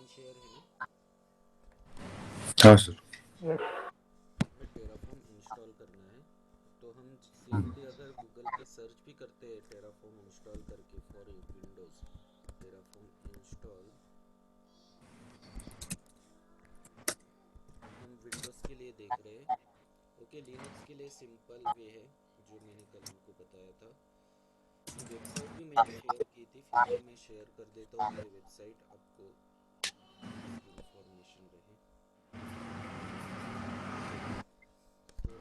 Share है ना। हाँ सर। यस। हमें टेराफॉर्म इंस्टॉल करना है। तो हम सिंपली अगर गूगल पे सर्च भी करते हैं टेराफॉर्म इंस्टॉल करके फॉर विंडोज़, टेराफॉर्म इंस्टॉल, हम विंडोज़ के लिए देख रहे हैं। ओके, लिनक्स के लिए सिंपल वे है जो मैंने कल आपको बताया था। वेबसाइट भी मैंने शेयर की थी, फिर भी मैं शेयर कर देता हूँ ये वेबसाइट, आपको इसकी इंफॉर्मेशन रहे। तो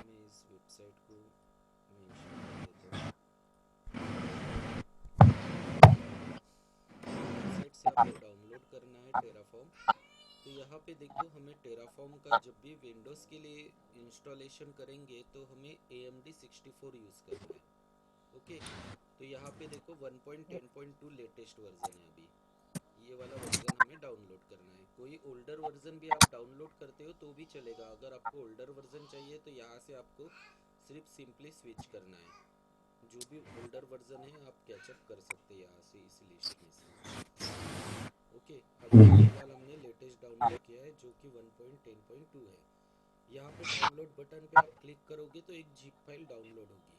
मैं इस वेबसाइट को मेंशन कर देता हूँ। ये वेबसाइट से आपको डाउनलोड करना है टेराफॉर्म। तो यहाँ पे देखो, हमें टेराफॉर्म का जब भी विंडोज़ के लिए इंस्टॉलेशन करेंगे तो हमें AMD 64 यूज़ करना है। ओके, तो यहाँ पे देखो 1.10.2 लेटेस्ट वर्जन है अभी। ये वाला वर्जन हमें डाउनलोड करना है। कोई ओल्डर वर्जन भी आप डाउनलोड करते हो तो भी चलेगा। अगर आपको ओल्डर वर्जन चाहिए तो यहाँ से आपको सिर्फ सिंपली स्विच करना है। जो भी ओल्डर वर्जन है आप कैचअप कर सकते हैं यहाँ से, इस लिस्ट में से। ओके, अभी फिलहाल हमने लेटेस्ट डाउनलोड किया है जो कि 1.10.2 है। यहाँ पे डाउनलोड बटन पे आप क्लिक करोगे तो एक जिप फाइल डाउनलोड होगी।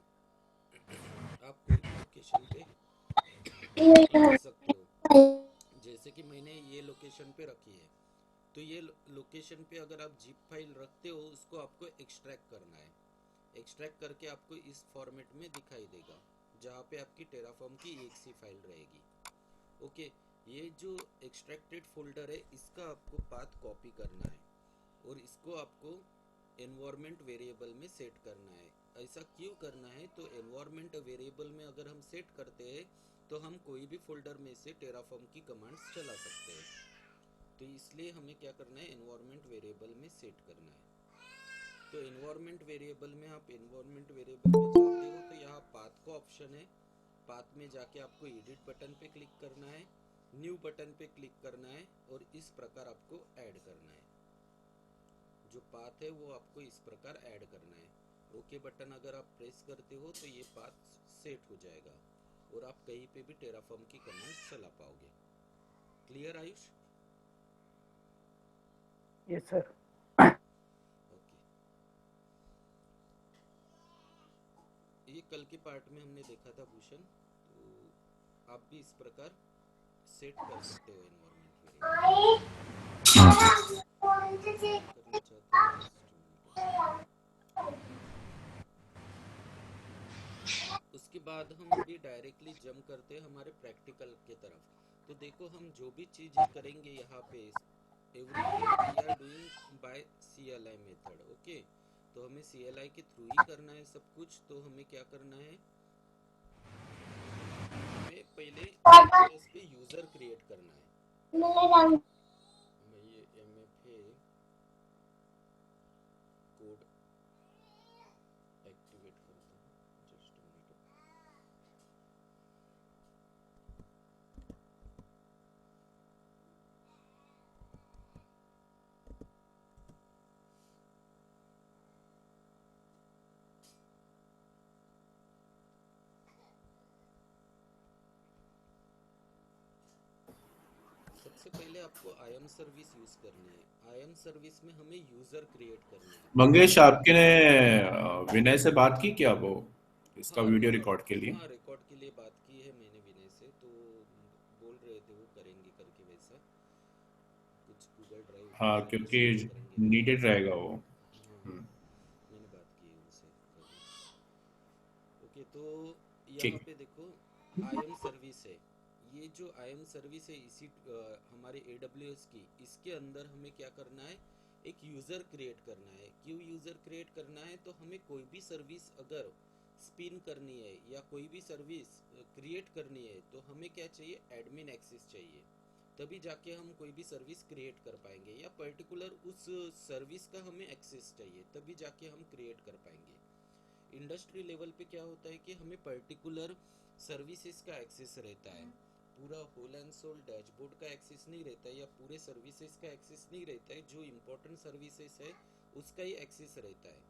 आप कोई भी लोकेशन पे रख सकते हो। जैसे कि मैंने ये लोकेशन पे रखी है, तो ये लोकेशन पे अगर आप जिप फाइल रखते हो उसको आपको एक्सट्रैक्ट करना है। एक्सट्रैक्ट करके आपको इस फॉर्मेट में दिखाई देगा जहाँ पे आपकी टेराफॉर्म की exe फाइल रहेगी। ओके, ये जो एक्सट्रैक्टेड फोल्डर है इसका आपको पाथ कॉपी करना है और इसको आपको एनवायरनमेंट वेरिएबल में सेट करना है। ऐसा क्यों करना है? तो एनवायरनमेंट वेरिएबल में अगर हम सेट करते हैं तो हम कोई भी फोल्डर में से टेराफॉर्म की कमांड्स चला सकते हैं। तो इसलिए हमें क्या करना है, एनवायरनमेंट वेरिएबल में सेट करना है। तो एनवायरनमेंट वेरिएबल में आप एनवायरनमेंट वेरिएबल में जाते हो तो यहाँ पाथ का ऑप्शन है। पाथ में जाके आपको एडिट बटन पे क्लिक करना है, न्यू बटन पे क्लिक करना है और इस प्रकार आपको ऐड करना है। जो पाथ है वो आपको इस प्रकार ऐड करना है। ओके बटन अगर आप प्रेस करते हो तो ये पाथ सेट हो जाएगा और आप कहीं पे भी टेराफॉर्म की कमांड्स चला पाओगे। Clear Ayush? Yes sir. Okay, ये कल के पार्ट में हमने देखा था भूषण। तो आप भी इस प्रकार सेट कर सकते हो एनवायरनमेंट वेरिएबल। मैं करना चाहता हूँ, जस्ट मिनट। उसके बाद हम अभी डायरेक्टली जंप करते हैं हमारे प्रैक्टिकल के तरफ। तो देखो, हम जो भी चीज़ें करेंगे यहाँ पे, everything we are doing by CLI method. Okay, तो हमें CLI के थ्रू ही करना है सब कुछ। तो हमें क्या करना है, हमें पहले AWS पे यूज़र क्रिएट करना है। मैं ये MFA कोड एक्टिवेट करता हूँ, जस्ट मिनट। सबसे पहले आपको IAM सर्विस यूज़ करनी है। IAM सर्विस में हमें यूज़र क्रिएट करना है। मंगेश, आपके ने विनय से बात की क्या वो इसका हाँ वीडियो रिकॉर्ड के लिए? हाँ, रिकॉर्ड के लिए बात की है मैंने विनय से। तो बोल रहे थे वो करेंगे करके, वैसा कुछ गूगल ड्राइव हाँ, करके क्योंकि शेयर करेंगे करके नीडेड ऐसा रहेगा बोल वो। रहे थे। हाँ हाँ, मैंने बात की है उनसे कल। ओके, तो यहाँ ठीक। पे देखो, IAM सर्विस है। ये जो IAM सर्विस है इसी हमारे AWS की, इसके अंदर हमें क्या करना है, एक यूज़र क्रिएट करना है। क्यों यूज़र क्रिएट करना है? तो हमें कोई भी सर्विस अगर स्पिन करनी है या कोई भी सर्विस क्रिएट करनी है तो हमें क्या चाहिए, एडमिन एक्सेस चाहिए। तभी जाके हम कोई भी सर्विस क्रिएट कर पाएंगे, या पर्टिकुलर उस सर्विस का हमें एक्सेस चाहिए तभी जाके हम क्रिएट कर पाएंगे। इंडस्ट्री लेवल पे क्या होता है कि हमें पर्टिकुलर सर्विसेज का एक्सेस रहता है, पूरा होल एंड सोल डैशबोर्ड का एक्सेस नहीं रहता है, या पूरे सर्विसेज का एक्सेस नहीं रहता है। जो इम्पोर्टेंट सर्विसेज है उसका ही एक्सेस रहता है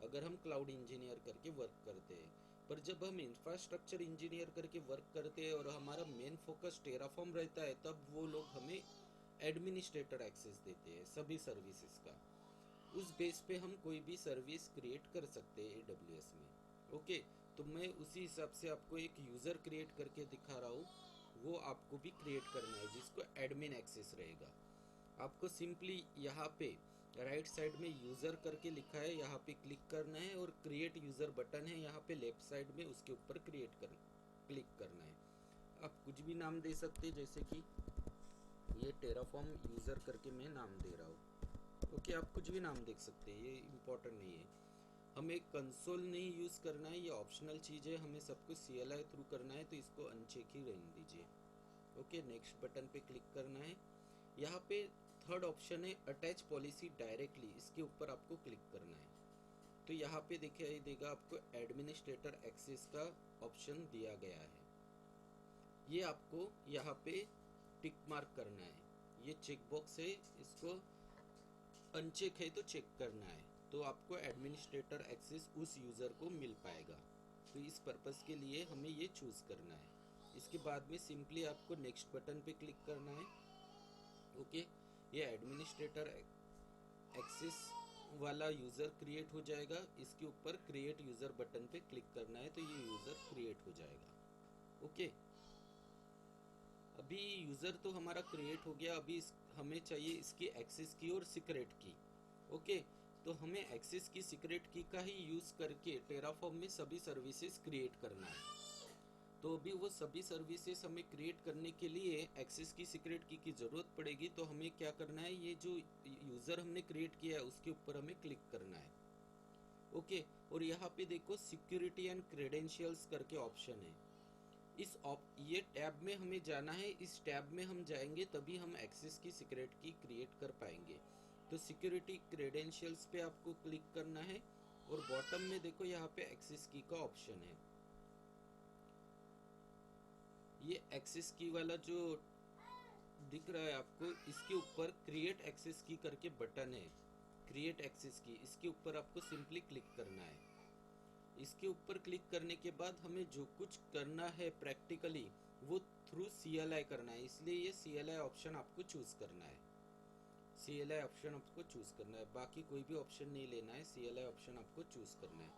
अगर हम क्लाउड इंजीनियर करके वर्क करते हैं। पर जब हम इंफ्रास्ट्रक्चर इंजीनियर करके वर्क करते हैं और हमारा मेन फोकस टेराफॉर्म रहता है, तब वो लोग हमें एडमिनिस्ट्रेटर एक्सेस देते हैं सभी सर्विसेज का। उस बेस पे हम कोई भी सर्विस क्रिएट कर सकते हैं AWS में। ओके, तो मैं उसी हिसाब से आपको एक यूज़र क्रिएट करके दिखा रहा हूँ, वो आपको भी क्रिएट करना है जिसको एडमिन एक्सेस रहेगा। आपको सिंपली यहाँ पे राइट साइड में यूज़र करके लिखा है, यहाँ पे क्लिक करना है और क्रिएट यूज़र बटन है यहाँ पे लेफ्ट साइड में, उसके ऊपर क्लिक करना है। आप कुछ भी नाम दे सकते हैं, जैसे कि ये टेराफॉर्म यूज़र करके मैं नाम दे रहा हूँ। ओके, आप कुछ भी नाम देख सकते हैं, ये इम्पोर्टेंट नहीं है। हमें कंसोल नहीं यूज़ करना है, ये ऑप्शनल चीज़ है, हमें सब कुछ CLI थ्रू करना है, तो इसको अनचेक ही रहने दीजिए। ओके, नेक्स्ट बटन पे क्लिक करना है। यहाँ पे थर्ड ऑप्शन है अटैच पॉलिसी डायरेक्टली, इसके ऊपर आपको क्लिक करना है। तो यहाँ पे दिखाई देगा आपको एडमिनिस्ट्रेटर एक्सेस का ऑप्शन दिया गया है, ये आपको यहाँ पे टिक मार्क करना है। ये चेक बॉक्स है, इसको अनचेक है तो चेक करना है, तो आपको एडमिनिस्ट्रेटर एक्सेस उस यूज़र को मिल पाएगा। तो इस पर्पस के लिए हमें ये चूज़ करना है। इसके बाद में सिंपली आपको नेक्स्ट बटन पे क्लिक करना है। ओके, ये एडमिनिस्ट्रेटर एक्सेस वाला यूज़र क्रिएट हो जाएगा। इसके ऊपर क्रिएट यूज़र बटन पे क्लिक करना है, तो ये यूज़र क्रिएट हो जाएगा। ओके, अभी यूज़र तो हमारा क्रिएट हो गया। अभी हमें चाहिए इसकी एक्सेस की और सीक्रेट की। ओके, तो हमें एक्सेस की सीक्रेट की का ही यूज़ करके टेराफॉर्म में सभी सर्विसेज क्रिएट करना है। तो अभी वो सभी सर्विसेज हमें क्रिएट करने के लिए एक्सेस की सीक्रेट की ज़रूरत पड़ेगी। तो हमें क्या करना है, ये जो यूज़र हमने क्रिएट किया है उसके ऊपर हमें क्लिक करना है। ओके, और यहाँ पे देखो सिक्योरिटी एंड क्रेडेंशियल्स करके ऑप्शन है। ये टैब में हमें जाना है। इस टैब में हम जाएंगे तभी हम एक्सेस की सीक्रेट की क्रिएट कर पाएंगे। तो सिक्योरिटी क्रेडेंशियल्स पे आपको क्लिक करना है और बॉटम में देखो यहाँ पे एक्सेस की का ऑप्शन है। ये एक्सेस की वाला जो दिख रहा है आपको, इसके ऊपर क्रिएट एक्सेस की करके बटन है, क्रिएट एक्सेस की, इसके ऊपर आपको सिंपली क्लिक करना है। इसके ऊपर क्लिक करने के बाद हमें जो कुछ करना है प्रैक्टिकली वो थ्रू CLI करना है, इसलिए ये CLI ऑप्शन आपको चूज़ करना है। CLI ऑप्शन आपको चूज़ करना है, बाकी कोई भी ऑप्शन नहीं लेना है, CLI ऑप्शन आपको चूज़ करना है।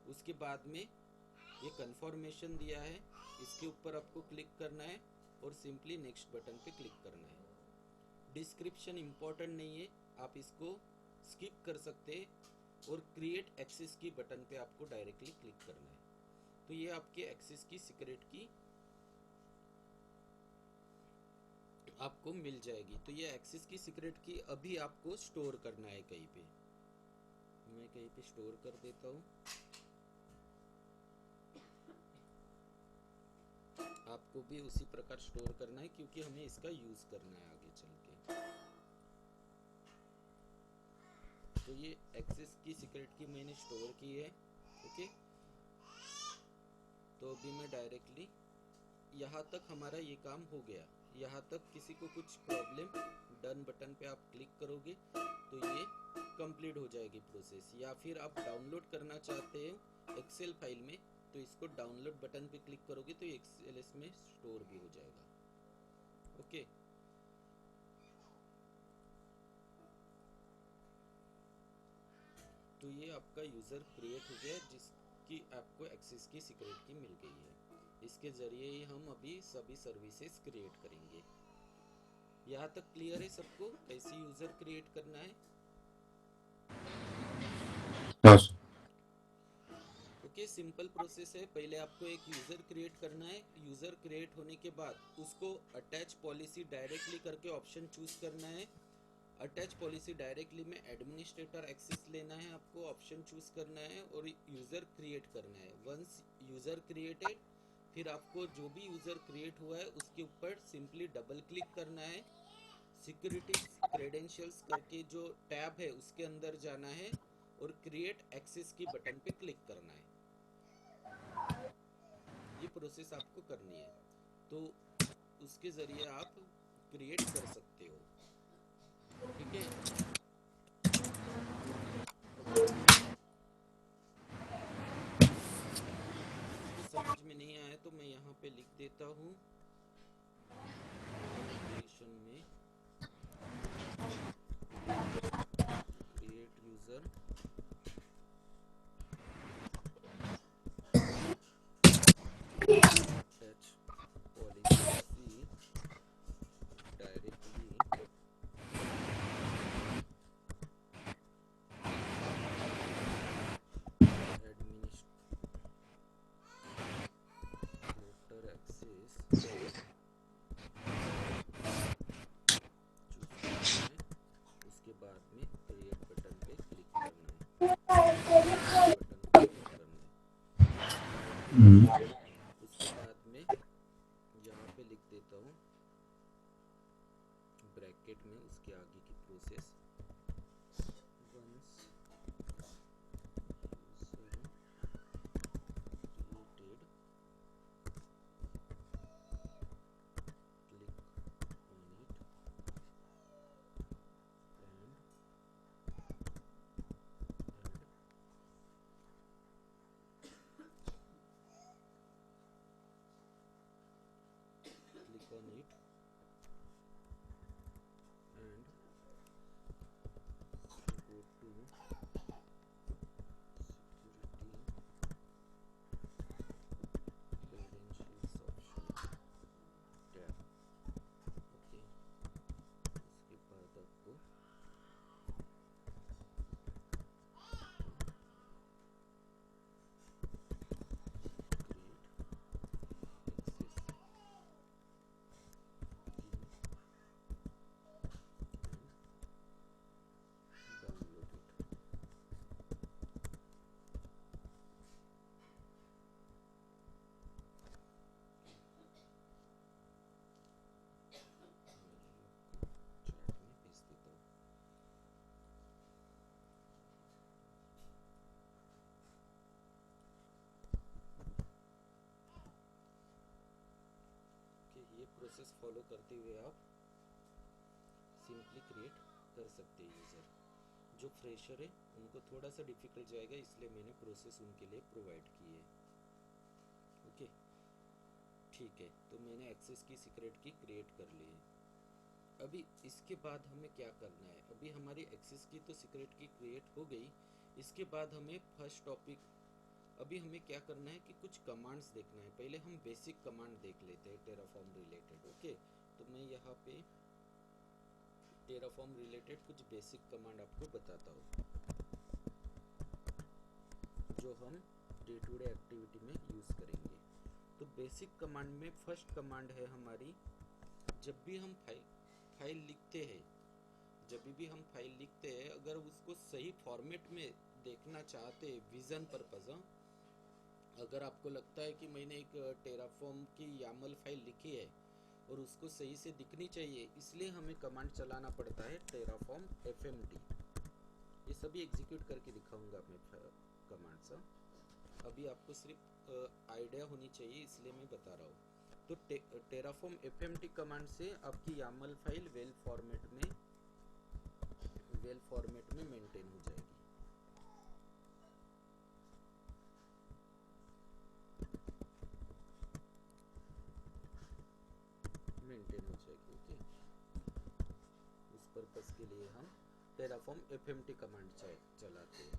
उसके बाद में ये कन्फर्मेशन दिया है, इसके ऊपर आपको क्लिक करना है और सिंपली नेक्स्ट बटन पे क्लिक करना है। डिस्क्रिप्शन इम्पोर्टेंट नहीं है, आप इसको स्किप कर सकते हैं और क्रिएट एक्सेस की बटन पे आपको डायरेक्टली क्लिक करना है। तो ये आपके एक्सेस की सीक्रेट की आपको मिल जाएगी। तो ये एक्सेस की सीक्रेट की अभी आपको स्टोर करना है कहीं पे। मैं कहीं पे स्टोर कर देता हूँ। आपको भी उसी प्रकार स्टोर करना है क्योंकि हमें इसका यूज़ करना है आगे चल के। तो ये एक्सेस की सीक्रेट की मैंने स्टोर की है। ओके, तो अभी मैं डायरेक्टली यहाँ तक हमारा ये काम हो गया। यहाँ तक किसी को कुछ प्रॉब्लम, डन बटन पे आप क्लिक करोगे तो ये कंप्लीट हो जाएगी प्रोसेस। या फिर आप डाउनलोड करना चाहते हो एक्सेल फाइल में, तो इसको डाउनलोड बटन पे क्लिक करोगे तो एक्सेल में स्टोर भी हो जाएगा। ओके, तो ये आपका यूज़र क्रिएट हो गया जिसकी आपको एक्सेस की सीक्रेट की मिल गई है। इसके ज़रिए ही हम अभी सभी सर्विसेज क्रिएट करेंगे। यहाँ तक क्लियर है सबको कैसे यूज़र क्रिएट करना है? यस। ओके, सिंपल प्रोसेस है। पहले आपको एक यूज़र क्रिएट करना है। यूज़र क्रिएट होने के बाद उसको अटैच पॉलिसी डायरेक्टली करके ऑप्शन चूज़ करना है। अटैच पॉलिसी डायरेक्टली में एडमिनिस्ट्रेटर एक्सेस लेना है, आपको ऑप्शन चूज़ करना है और यूज़र क्रिएट करना है। वंस यूज़र क्रिएटेड, फिर आपको जो भी यूज़र क्रिएट हुआ है उसके ऊपर सिंपली डबल क्लिक करना है। सिक्योरिटी क्रेडेंशियल्स करके जो टैब है उसके अंदर जाना है और क्रिएट एक्सेस की बटन पे क्लिक करना है। ये प्रोसेस आपको करनी है, तो उसके ज़रिए आप क्रिएट कर सकते हो। ठीक है, ओके। तो मैं यहाँ पे लिख देता हूँ एप्लीकेशन में create user attach policy directly administrator access choose करना है। उसके बाद में क्रिएट बटन पे क्लिक करना है, बटन पे क्लिक करना है। उसके बाद में यहाँ पे लिख देता हूँ ब्रैकेट में उसके आगे की process once user created click on it and click on it and go to credentials option tab। Okay, उसके बाद आपको ये प्रोसेस फॉलो करते हुए आप सिंपली क्रिएट कर सकते हैं यूज़र। जो फ्रेशर है उनको थोड़ा सा डिफिकल्ट जाएगा, इसलिए मैंने प्रोसेस उनके लिए प्रोवाइड की है। ओके, ठीक है, तो मैंने एक्सेस की सीक्रेट की क्रिएट कर ली है। अभी इसके बाद हमें क्या करना है? अभी हमारी एक्सेस की तो सीक्रेट की क्रिएट हो गई। इसके बाद हमें फर्स्ट टॉपिक, अभी हमें क्या करना है कि कुछ कमांड्स देखना है। पहले हम बेसिक कमांड देख लेते हैं टेराफॉर्म रिलेटेड। ओके, तो मैं यहाँ पे टेराफॉर्म रिलेटेड कुछ बेसिक कमांड आपको बताता हूँ जो हम डे टू डे एक्टिविटी में यूज़ करेंगे। तो बेसिक कमांड में फर्स्ट कमांड है हमारी, जब भी हम फाइल लिखते हैं, अगर उसको सही फॉर्मेट में देखना चाहते हैं विजन पर्पस, अगर आपको लगता है कि मैंने एक टेराफॉर्म की यामल फाइल लिखी है और उसको सही से दिखनी चाहिए, इसलिए हमें कमांड चलाना पड़ता है टेराफॉर्म fmt। ये सभी एग्जीक्यूट करके दिखाऊंगा मैं कमांड्स। अभी आपको सिर्फ आइडिया होनी चाहिए, इसलिए मैं बता रहा हूँ। तो टेराफॉर्म fmt कमांड से आपकी यामल फाइल वेल फॉर्मेट में मेंटेन हो जाएगी। ओके, उस पर्पस के लिए हम टेराफॉर्म fmt कमांड चलाते हैं।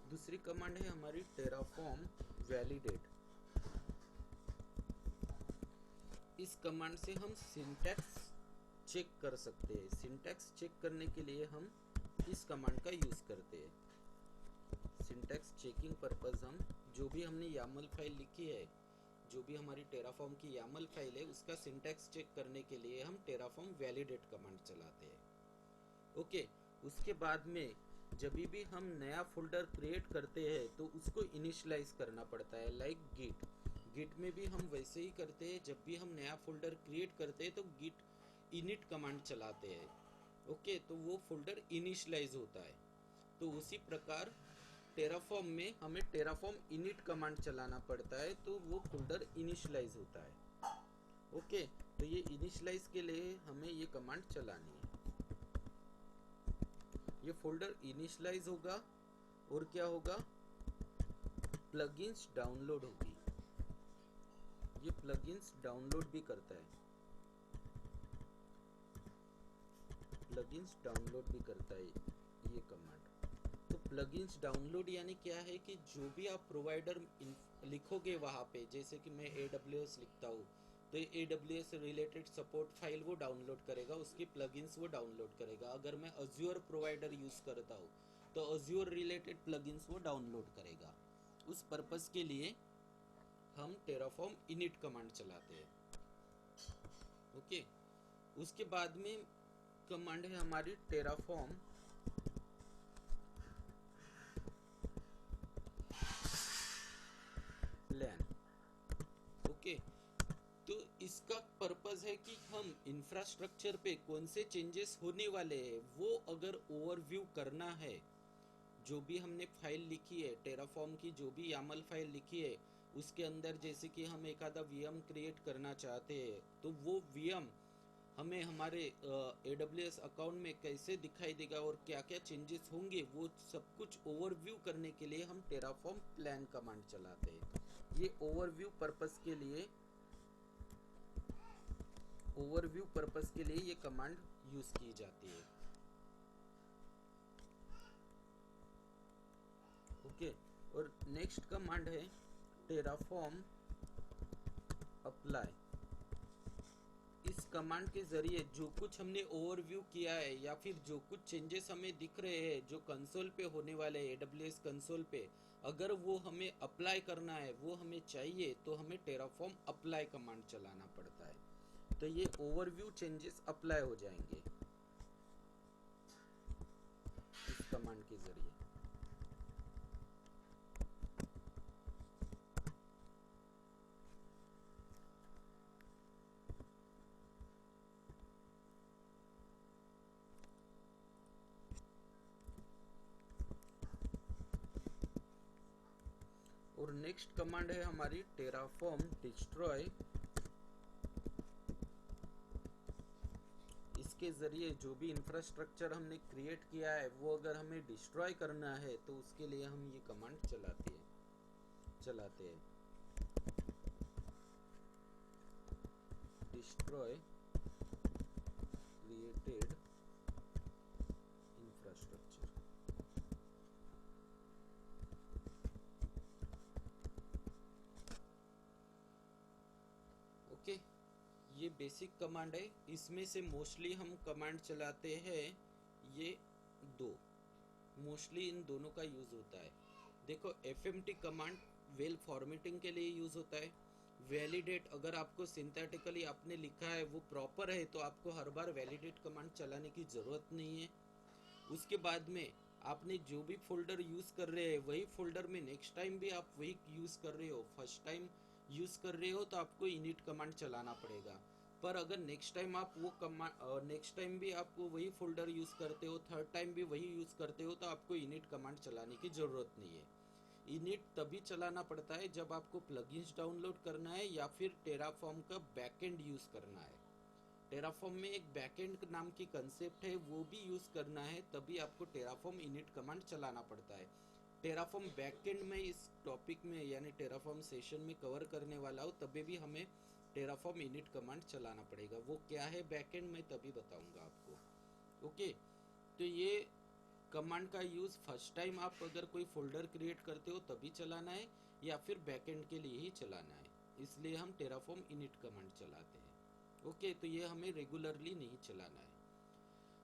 दूसरी कमांड है हमारी टेराफॉर्म वैलिडेट। इस कमांड से हम सिंटैक्स चेक कर सकते हैं। सिंटैक्स चेक करने के लिए हम इस कमांड का यूज करते हैं। सिंटैक्स चेकिंग पर्पस हम जो भी हमने यामल फाइल लिखी है, जो भी हमारी टेराफॉर्म की यामल फाइल है, उसका सिंटैक्स चेक करने के लिए हम टेराफॉर्म वैलिडेट कमांड चलाते हैं। ओके, उसके बाद में जब भी हम नया फोल्डर क्रिएट करते हैं तो उसको इनिशियलाइज करना पड़ता है। लाइक गिट में भी हम वैसे ही करते हैं। जब भी हम नया फोल्डर क्रिएट करते हैं तो गिट इनिट कमांड चलाते हैं। ओके, तो वो फोल्डर इनिशियलाइज होता है। तो उसी प्रकार टेराफॉर्म में हमें टेराफॉर्म इनिट कमांड चलाना पड़ता है, तो वो फोल्डर इनिशियलाइज होता है। ओके, तो ये इनिशियलाइज के लिए हमें ये कमांड चलानी है। ये फोल्डर इनिशियलाइज होगा और क्या होगा, प्लगइन्स डाउनलोड होगी। ये प्लगइन्स डाउनलोड भी करता है, प्लगइन्स डाउनलोड भी करता है ये कमांड। तो प्लगइन्स डाउनलोड यानी क्या है कि जो भी आप प्रोवाइडर लिखोगे वहाँ पे, जैसे कि मैं AWS लिखता हूँ तो ये AWS रिलेटेड सपोर्ट फाइल वो डाउनलोड करेगा, उसकी प्लगइन्स वो डाउनलोड करेगा। अगर मैं अज्योर प्रोवाइडर यूज़ करता हूँ तो अज्योर रिलेटेड प्लगइन्स वो डाउनलोड करेगा। उस पर्पस के लिए हम टेराफॉर्म इनिट कमांड चलाते हैं। ओके, उसके बाद में कमांड है हमारी टेराफॉर्म प्लान। ओके, तो इसका पर्पस है कि हम इंफ्रास्ट्रक्चर पे कौन से चेंजेस होने वाले हैं वो अगर ओवरव्यू करना है, जो भी हमने फाइल लिखी है टेराफॉर्म की, जो भी यामल फाइल लिखी है उसके अंदर, जैसे कि हम एक आधा वीएम क्रिएट करना चाहते हैं तो वो वीएम हमें हमारे AWS अकाउंट में कैसे दिखाई देगा और क्या क्या चेंजेस होंगे, वो सब कुछ ओवरव्यू करने के लिए हम टेराफॉर्म प्लान कमांड चलाते हैं। ये ओवरव्यू पर्पस के लिए ये कमांड यूज की जाती है। ओके, और नेक्स्ट कमांड है टेराफॉर्म अप्लाई। इस कमांड के जरिए जो कुछ हमने ओवरव्यू किया है या फिर जो कुछ चेंजेस हमें दिख रहे हैं जो कंसोल पे होने वाले हैं AWS कंसोल पे, अगर वो हमें अप्लाई करना है, वो हमें चाहिए, तो हमें टेराफॉर्म अप्लाई कमांड चलाना पड़ता है। तो ये ओवरव्यू चेंजेस अप्लाई हो जाएंगे इस कमांड के जरिए। और नेक्स्ट कमांड है हमारी टेराफॉर्म डिस्ट्रॉय। इसके जरिए जो भी इंफ्रास्ट्रक्चर हमने क्रिएट किया है वो अगर हमें डिस्ट्रॉय करना है तो उसके लिए हम ये कमांड चलाते हैं डिस्ट्रॉय क्रिएटेड इंफ्रास्ट्रक्चर। ओके, ये बेसिक कमांड है। इसमें से मोस्टली हम कमांड चलाते हैं ये दो, मोस्टली इन दोनों का यूज होता है। देखो, FMT कमांड वेल फॉर्मेटिंग के लिए यूज होता है। वैलिडेट, अगर आपको सिंथेटिकली आपने लिखा है वो प्रॉपर है तो आपको हर बार वैलिडेट कमांड चलाने की जरूरत नहीं है। उसके बाद में आपने जो भी फोल्डर यूज कर रहे हैं वही फोल्डर में नेक्स्ट टाइम भी आप वही यूज कर रहे हो, फर्स्ट टाइम यूज कर रहे हो तो आपको इनिट कमांड चलाना पड़ेगा। पर अगर नेक्स्ट टाइम आप वो कमांड, नेक्स्ट टाइम भी आप वही फोल्डर यूज करते हो, थर्ड टाइम भी वही यूज करते हो, तो आपको इनिट कमांड चलाने की जरूरत नहीं है। इनिट तभी चलाना पड़ता है जब आपको प्लगइन्स डाउनलोड करना है या फिर टेराफॉर्म का बैकएंड यूज करना है। टेराफॉर्म में एक बैकएंड नाम की कंसेप्ट है, वो भी यूज करना है, तभी आपको टेराफॉर्म इनिट कमांड चलाना पड़ता है। टेराफॉर्म बैकएंड में इस टॉपिक में यानी टेराफॉर्म सेशन में कवर करने वाला हूँ, तभी भी हमें टेराफॉर्म इनिट कमांड चलाना पड़ेगा। वो क्या है बैकएंड में तभी बताऊंगा आपको। ओके, तो ये कमांड का यूज फर्स्ट टाइम आप अगर कोई फोल्डर क्रिएट करते हो तभी चलाना है या फिर बैकएंड के लिए ही चलाना है, इसलिए हम टेराफॉर्म इनिट कमांड चलाते हैं। ओके, तो ये हमें रेगुलरली नहीं चलाना है।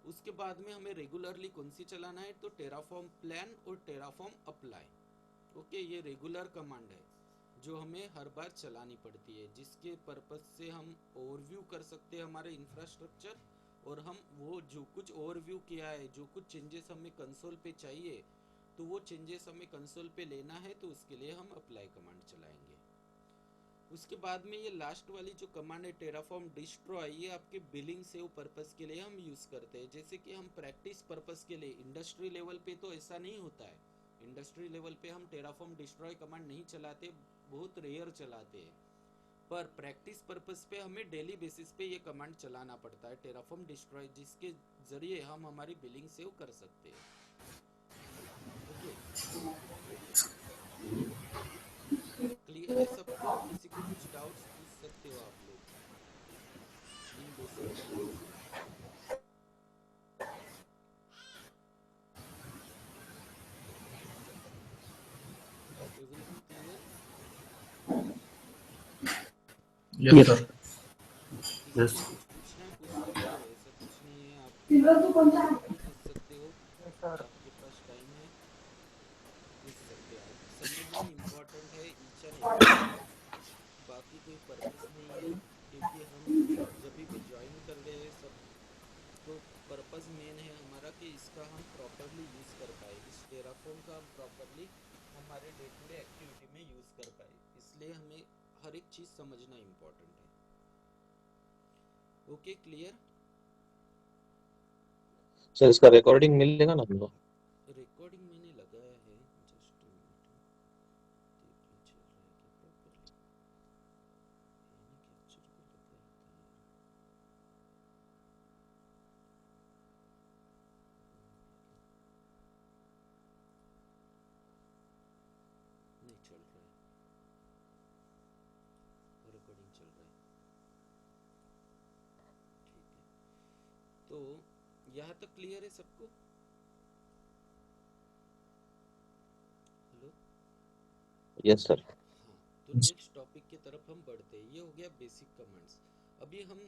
उसके बाद में हमें रेगुलरली कौन सी चलाना है, तो टेराफॉर्म प्लान और टेराफॉर्म अप्लाई। ओके, ये रेगुलर कमांड है जो हमें हर बार चलानी पड़ती है, जिसके पर्पस से हम ओवरव्यू कर सकते हैं हमारे इंफ्रास्ट्रक्चर, और हम वो जो कुछ ओवरव्यू किया है, जो कुछ चेंजेस हमें कंसोल पे चाहिए, तो वो चेंजेस हमें कंसोल पे लेना है, तो उसके लिए हम अप्लाई कमांड चलाएंगे। उसके बाद में ये लास्ट वाली जो कमांड है टेराफॉर्म डिस्ट्रॉय, ये आपके बिलिंग सेव पर्पस के लिए हम यूज़ करते हैं। जैसे कि हम प्रैक्टिस पर्पस के लिए, इंडस्ट्री लेवल पे तो ऐसा नहीं होता है, इंडस्ट्री लेवल पे हम टेराफॉर्म डिस्ट्रॉय कमांड नहीं चलाते, बहुत रेयर चलाते हैं। पर प्रैक्टिस पर्पस पे हमें डेली बेसिस पे ये कमांड चलाना पड़ता है टेराफॉर्म डिस्ट्रॉय, जिसके ज़रिए हम हमारी बिलिंग सेव कर सकते हैं। ओके, क्लियर है सबको? किसी को कुछ doubts everything clear? Yes Yes, sir. sir. किसी यस। को कुछ पूछना है पूछ सकते हो, ऐसा कुछ नहीं है। आप जब भी पूछ सकते हो, आपके पास टाइम है, पूछ सकते हो। आप समझना इम्पोर्टेंट है ईच एंड एवरीथिंग, बाकी कोई पर्पस नहीं है। क्योंकि हम जब भी ज्वाइन कर रहे हैं सब, तो पर्पस मेन है हमारा कि इसका हम प्रॉपरली यूज़ कर पाए, इस टेराफॉर्म का हम प्रॉपरली हमारे डे टू डे एक्टिविटी में यूज़ कर पाए। इसलिए हमें हर एक चीज़ समझना इम्पोर्टेंट है। Okay, clear? सर इसका रिकॉर्डिंग मिलेगा ना हमको? रिकॉर्डिंग मैंने लगाया है, जस्ट मिनट, देख लो चल रहा है कि प्रॉपरली। मैंने कैप्चर कर लगाया था यार, नहीं चल रहा है, रिकॉर्डिंग चल रहा है। ठीक है, तो यहाँ तक क्लियर है सबको? हेलो? Yes sir. हाँ, तो नेक्स्ट टॉपिक की तरफ हम बढ़ते हैं। ये हो गया बेसिक कमांड्स। अभी हम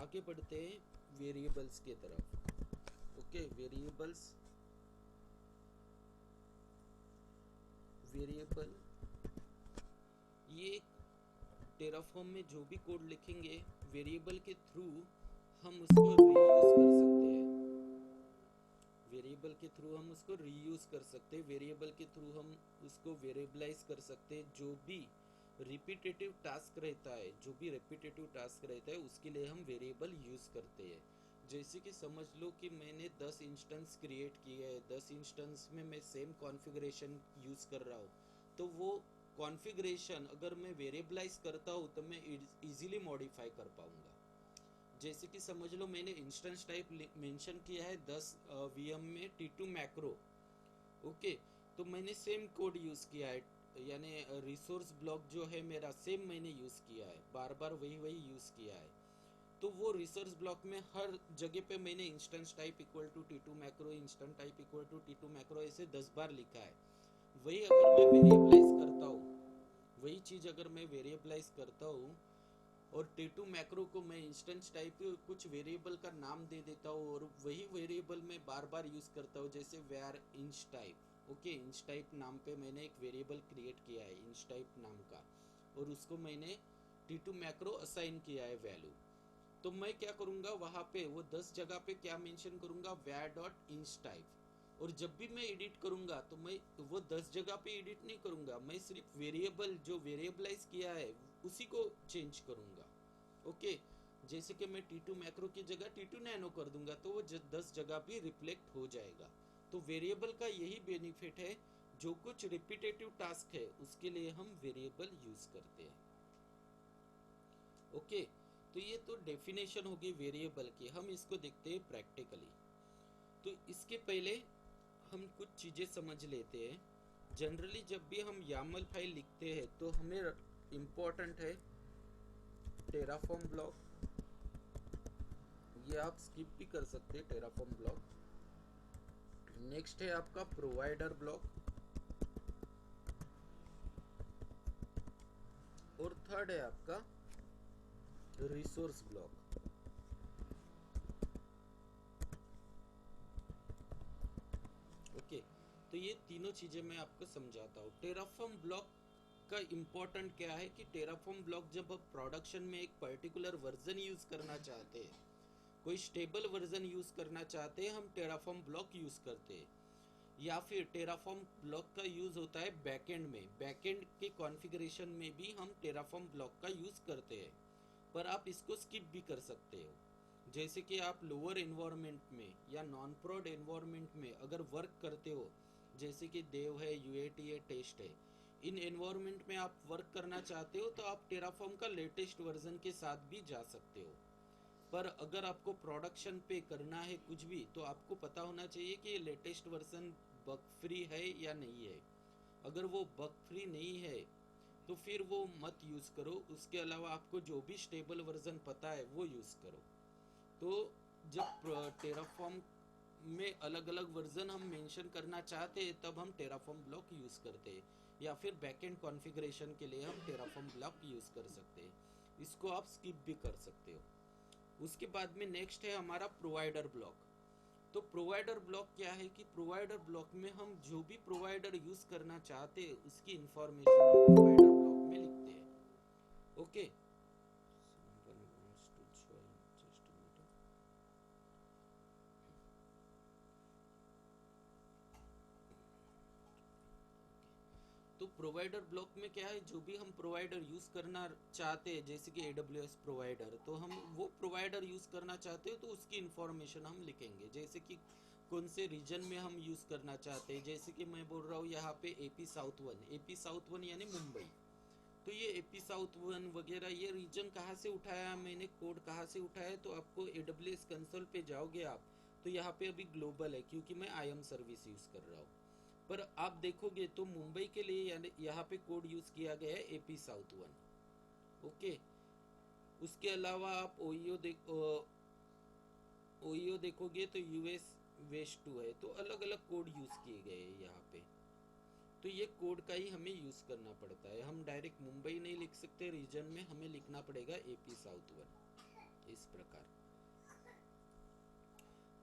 आगे बढ़ते हैं वेरिएबल्स की तरफ। ओके, वेरिएबल्स, वेरिएबल ये टेराफॉर्म में जो भी कोड लिखेंगे वेरिएबल के थ्रू हम उसको रीयूज कर सकते हैं। वेरिएबल के थ्रू हम उसको रीयूज कर सकते हैं, वेरिएबल के थ्रू हम उसको वेरिएबलाइज कर सकते हैं। जो भी रिपीटेटिव टास्क रहता है, जो भी रिपीटेटिव टास्क रहता है उसके लिए हम वेरिएबल यूज़ करते हैं। जैसे कि समझ लो कि मैंने 10 इंस्टेंस क्रिएट किए हैं, 10 इंस्टेंस में मैं सेम कॉन्फ़िगरेशन यूज़ कर रहा हूँ, तो वो कॉन्फ़िगरेशन अगर मैं वेरिएबलाइज करता हूँ तो मैं इजीली मॉडिफाई कर पाऊँगा। जैसे कि समझ लो मैंने इंस्टेंस टाइप मेंशन किया है 10 वीएम में T2 मैक्रो। ओके, तो मैंने सेम कोड यूज़ किया है, यानी रिसोर्स ब्लॉक जो है मेरा सेम मैंने यूज़ किया है, बार बार वही वही यूज़ किया है। तो वो रिसोर्स ब्लॉक में हर जगह पे मैंने instance type equal to T2 macro, instance type equal to T2 macro ऐसे 10 बार लिखा है। वही अगर मैं वेरिएबलाइज करता हूँ, वही चीज़ अगर मैं वेरिएबलाइज करता हूँ और T2 मैक्रो को मैं इंस्टेंस टाइप कुछ वेरिएबल का नाम दे देता हूँ और वही वेरिएबल मैं बार बार यूज़ करता हूँ, जैसे var inch type. Okay, inch type नाम पे मैंने एक वेरिएबल क्रिएट किया है इंच टाइप नाम का, और उसको मैंने T2 मैक्रो असाइन किया है वैल्यू। तो मैं क्या करूँगा, वहाँ पे वो 10 जगह पे क्या मेंशन करूँगा, var डॉट इंच टाइप। और जब भी मैं एडिट करूँगा तो मैं वो 10 जगह पे एडिट नहीं करूँगा, मैं सिर्फ वेरिएबल जो वेरिएबलाइज किया है उसी को चेंज करूँगा। ओके, जैसे कि मैं T2 मैक्रो की जगह T2 नैनो कर दूंगा तो वो 10 जगह पे रिफ्लेक्ट हो जाएगा। तो वेरिएबल का यही बेनिफिट है, जो कुछ रिपीटेटिव टास्क है उसके लिए हम वेरिएबल यूज करते हैं। ओके, तो ये तो डेफिनेशन होगी वेरिएबल की। हम इसको देखते हैं प्रैक्टिकली। तो इसके पहले हम कुछ चीज़ें समझ लेते हैं। जनरली जब भी हम YAML फाइल लिखते हैं तो हमें इम्पोर्टेंट है टेराफॉर्म ब्लॉक, ये आप स्किप भी कर सकते हैं टेराफॉर्म ब्लॉक। नेक्स्ट है आपका प्रोवाइडर ब्लॉक, और थर्ड है आपका रिसोर्स ब्लॉक। ओके, तो ये तीनों चीजें मैं आपको समझाता हूँ। टेराफॉर्म ब्लॉक का इम्पोर्टेंट क्या है कि टेराफॉर्म ब्लॉक जब आप प्रोडक्शन में एक पर्टिकुलर वर्जन यूज करना चाहते हैं, कोई स्टेबल वर्जन यूज करना चाहते हैं, हम टेराफॉर्म ब्लॉक यूज करते हैं। या फिर टेराफॉर्म ब्लॉक का यूज होता है बैकएंड में, बैकएंड के कॉन्फ़िगरेशन में भी हम टेराफॉर्म ब्लॉक का यूज करते हैं। पर आप इसको स्किप भी कर सकते हो। जैसे कि आप लोअर एनवायरनमेंट में या नॉन प्रोड एनवायरनमेंट में अगर वर्क करते हो, जैसे कि देव है, यूएटी है, टेस्ट है, इन एनवायरनमेंट में आप वर्क करना चाहते हो तो आप टेराफॉर्म का लेटेस्ट वर्जन के साथ भी जा सकते हो। पर अगर आपको प्रोडक्शन पे करना है कुछ भी, तो आपको पता होना चाहिए कि ये लेटेस्ट वर्जन बग फ्री है या नहीं है। अगर वो बग फ्री नहीं है तो फिर वो मत यूज़ करो, उसके अलावा आपको जो भी स्टेबल वर्जन पता है वो यूज़ करो। तो जब टेराफॉर्म में अलग अलग वर्जन हम मेंशन करना चाहते हैं तब हम टेराफॉर्म ब्लॉक यूज़ करते हैं, या फिर बैकएंड कॉन्फ़िगरेशन के लिए हम टेराफॉर्म ब्लॉक यूज़ कर सकते हैं। इसको आप स्किप भी कर सकते हो। उसके बाद में नेक्स्ट है हमारा प्रोवाइडर ब्लॉक। तो प्रोवाइडर ब्लॉक क्या है कि प्रोवाइडर ब्लॉक में हम जो भी प्रोवाइडर यूज़ करना चाहते हैं उसकी इंफॉर्मेशन हम प्रोवाइडर ब्लॉक में लिखते हैं। ओके, तो प्रोवाइडर ब्लॉक में क्या है, जो भी हम प्रोवाइडर यूज़ करना चाहते हैं जैसे कि AWS प्रोवाइडर, तो हम वो प्रोवाइडर यूज़ करना चाहते हो तो उसकी इंफॉर्मेशन हम लिखेंगे, जैसे कि कौन से रीजन में हम यूज़ करना चाहते हैं। जैसे कि मैं बोल रहा हूँ यहाँ पे AP साउथ वन यानी मुंबई, तो ये AP साउथ वन वगैरह ये रीजन कहाँ से उठाया मैंने, कोड कहाँ से उठाया, तो आपको AWS कंसोल पे जाओगे आप, तो यहाँ पे अभी ग्लोबल है क्योंकि मैं IAM सर्विस यूज़ कर रहा हूँ। पर आप देखोगे तो मुंबई के लिए यानी यहाँ पे कोड यूज़ किया गया है AP साउथ वन। ओके, उसके अलावा आप ओईओ देखोगे तो US वेस्ट 2 है, तो अलग अलग कोड यूज़ किए गए हैं यहाँ पे। तो ये कोड का ही हमें यूज़ करना पड़ता है, हम डायरेक्ट मुंबई नहीं लिख सकते, रीजन में हमें लिखना पड़ेगा AP साउथ वन, इस प्रकार।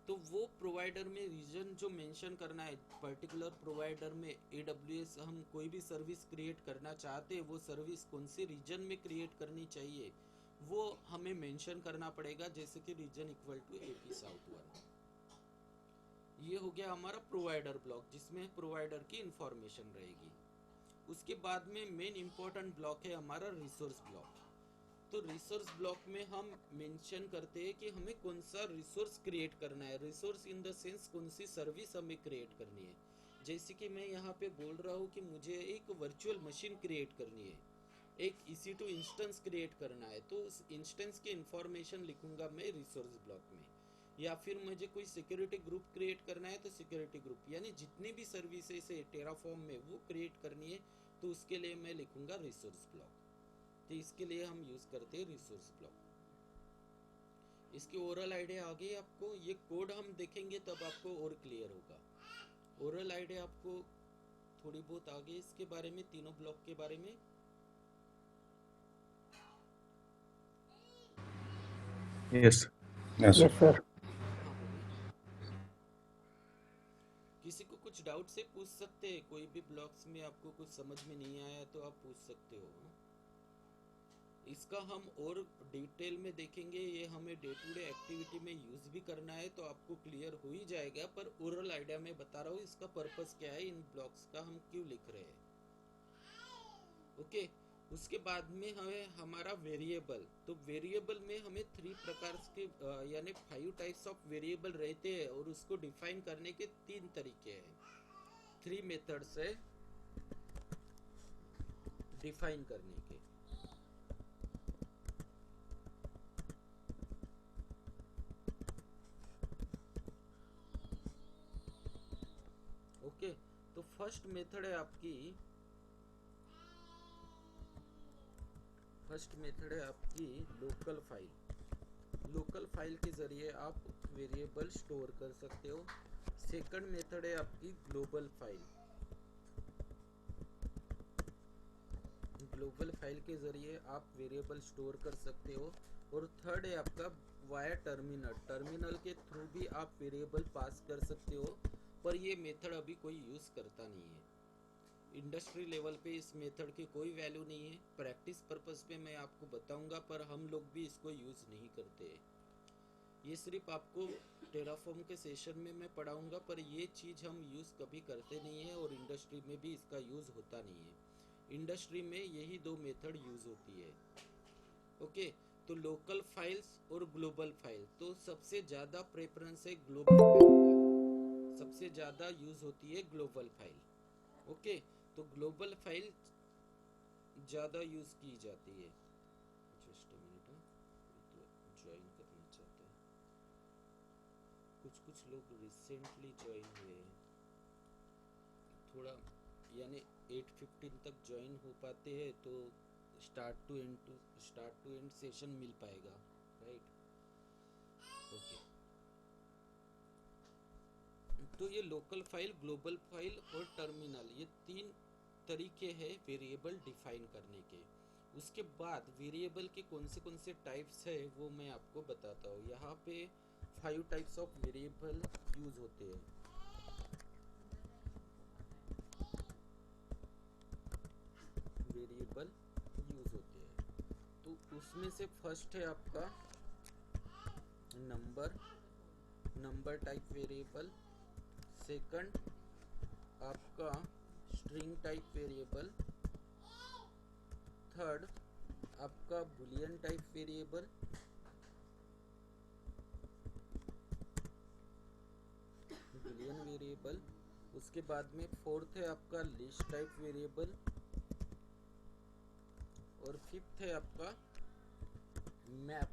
तो वो प्रोवाइडर में रीजन जो मेंशन करना है, पर्टिकुलर प्रोवाइडर में AWS हम कोई भी सर्विस क्रिएट करना चाहते हैं, वो सर्विस कौन से रीजन में क्रिएट करनी चाहिए वो हमें मेंशन करना पड़ेगा, जैसे कि region equal to AP south one. ये हो गया हमारा प्रोवाइडर ब्लॉक जिसमें प्रोवाइडर की इंफॉर्मेशन रहेगी। उसके बाद में मेन इंपॉर्टेंट ब्लॉक है हमारा रिसोर्स ब्लॉक। तो रिसोर्स ब्लॉक में हम मेंशन करते हैं कि हमें कौन सा रिसोर्स क्रिएट करना है, रिसोर्स इन द सेंस कौन सी सर्विस हमें क्रिएट करनी है। जैसे कि मैं यहाँ पे बोल रहा हूँ कि मुझे एक वर्चुअल मशीन क्रिएट करनी है, एक EC2 इंस्टेंस क्रिएट करना है, तो उस इंस्टेंस की इंफॉर्मेशन लिखूंगा मैं रिसोर्स ब्लॉक में। या फिर मुझे कोई सिक्योरिटी ग्रुप क्रिएट करना है तो सिक्योरिटी ग्रुप, यानी जितनी भी सर्विसेज है टेराफॉर्म में वो क्रिएट करनी है, तो उसके लिए मैं लिखूंगा रिसोर्स ब्लॉक। तो इसके लिए हम यूज़ करते हैं रिसोर्स ब्लॉक। इसकी ओरल आइडिया आ गई आपको, ये कोड हम देखेंगे तब आपको और क्लियर होगा। ओरल आइडिया आपको थोड़ी बहुत आ गई इसके बारे में, तीनों ब्लॉक के बारे में। Yes. Yes, Yes, sir. हाँ बोलिए, किसी को कुछ डाउट से पूछ सकते हैं, कोई भी ब्लॉक्स में आपको कुछ समझ में नहीं आया तो आप पूछ सकते हो। इसका हम और डिटेल में देखेंगे, ये हमें डे टू डे एक्टिविटी में यूज़ भी करना है तो आपको क्लियर हो ही जाएगा, पर ओरल आइडिया में बता रहा हूँ इसका पर्पस क्या है, इन ब्लॉक्स का हम क्यों लिख रहे हैं। ओके, उसके बाद में हमें हमारा वेरिएबल, तो वेरिएबल में हमें 3 प्रकार के यानी 5 टाइप्स ऑफ वेरिएबल रहते हैं और उसको डिफाइन करने के 3 तरीके हैं, 3 मेथड्स है डिफाइन करने के। ओके, तो फर्स्ट मेथड है आपकी लोकल फाइल। लोकल फाइल के जरिए आप वेरिएबल स्टोर कर सकते हो। सेकंड मेथड है आपकी ग्लोबल फाइल। ग्लोबल फाइल के जरिए आप वेरिएबल स्टोर कर सकते हो। और थर्ड है आपका वाया टर्मिनल। टर्मिनल के थ्रू भी आप वेरिएबल पास कर सकते हो, पर ये मेथड अभी कोई यूज़ करता नहीं है। इंडस्ट्री लेवल पे इस मेथड की कोई वैल्यू नहीं है। प्रैक्टिस पर्पस पे मैं आपको बताऊंगा, पर हम लोग भी इसको यूज़ नहीं करते। ये सिर्फ आपको टेराफॉर्म के सेशन में मैं पढ़ाऊंगा, पर ये चीज़ हम यूज़ कभी करते नहीं है और इंडस्ट्री में भी इसका यूज़ होता नहीं है। इंडस्ट्री में यही 2 मेथड यूज़ होती है। ओके, तो लोकल फाइल्स और ग्लोबल फाइल, तो सबसे ज़्यादा प्रेफरेंस है ग्लोबल फाइल का, सबसे ज़्यादा यूज़ होती है ग्लोबल फाइल। ओके, तो ग्लोबल फाइल ज़्यादा यूज़ की जाती है। जस्ट अ मिनट, तो ज्वाइन करना चाहते हैं कुछ लोग रिसेंटली ज्वाइन हुए हैं, थोड़ा यानी 8:15 तक ज्वाइन हो पाते हैं तो स्टार्ट टू एंड सेशन मिल पाएगा, राइट। ओके, तो ये लोकल फाइल, ग्लोबल फाइल और टर्मिनल, ये 3 तरीके हैं वेरिएबल डिफाइन करने के। उसके बाद वेरिएबल के कौन से टाइप्स है वो मैं आपको बताता हूँ। यहाँ पे 5 टाइप्स ऑफ वेरिएबल यूज होते हैं। वेरिएबल यूज होते हैं, तो उसमें से फर्स्ट है आपका नंबर टाइप वेरिएबल। सेकंड आपका स्ट्रिंग टाइप वेरिएबल। थर्ड आपका बुलियन टाइप वेरिएबल। उसके बाद में फोर्थ है आपका लिस्ट टाइप वेरिएबल। और फिफ्थ है आपका मैप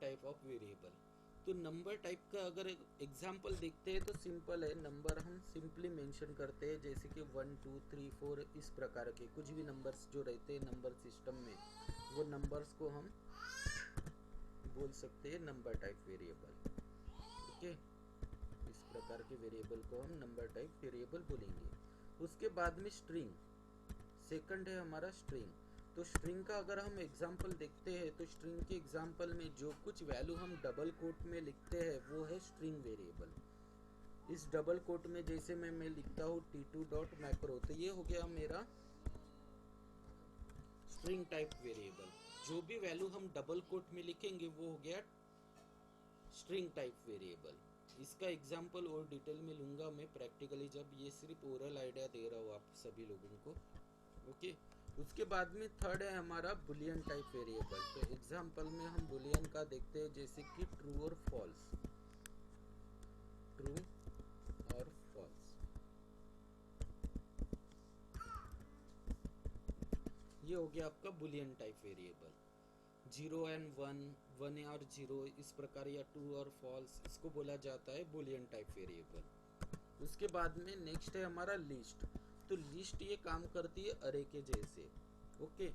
टाइप ऑफ वेरिएबल। तो नंबर टाइप का अगर एग्जांपल देखते हैं तो सिंपल है, नंबर हम सिंपली मेंशन करते हैं, जैसे कि 1 2 3 4 इस प्रकार के कुछ भी नंबर्स जो रहते हैं नंबर सिस्टम में, वो नंबर्स को हम बोल सकते हैं नंबर टाइप वेरिएबल। ओके, इस प्रकार के वेरिएबल को हम नंबर टाइप वेरिएबल बोलेंगे। उसके बाद में स्ट्रिंग, सेकंड है हमारा स्ट्रिंग। तो स्ट्रिंग का अगर हम एग्जांपल देखते हैं तो स्ट्रिंग के एग्जांपल में जो कुछ वैल्यू हम डबल कोट में लिखते हैं वो है स्ट्रिंग वेरिएबल। इस डबल कोट में जैसे मैं लिखता हूँ t2.macro, तो ये हो गया मेरा स्ट्रिंग टाइप वेरिएबल। जो भी वैल्यू हम डबल कोट में लिखेंगे वो हो गया स्ट्रिंग टाइप वेरिएबल। इसका एग्जांपल और डिटेल में लूंगा मैं प्रैक्टिकली, जब ये सिर्फ ओरल आइडिया दे रहा हूँ आप सभी लोगों को। ओके, उसके बाद में थर्ड है हमारा बुलियन टाइप वेरिएबल। तो एग्जांपल में हम बुलियन का देखते हैं, जैसे कि ट्रू और फॉल्स। ये हो गया आपका बुलियन टाइप वेरिएबल। 0 एंड 1, 1 और 0 इस प्रकार, या ट्रू और फॉल्स, इसको बोला जाता है बुलियन टाइप वेरिएबल। उसके बाद में नेक्स्ट है हमारा लिस्ट। तो लिस्ट ये काम करती है अरे के जैसे। ओके,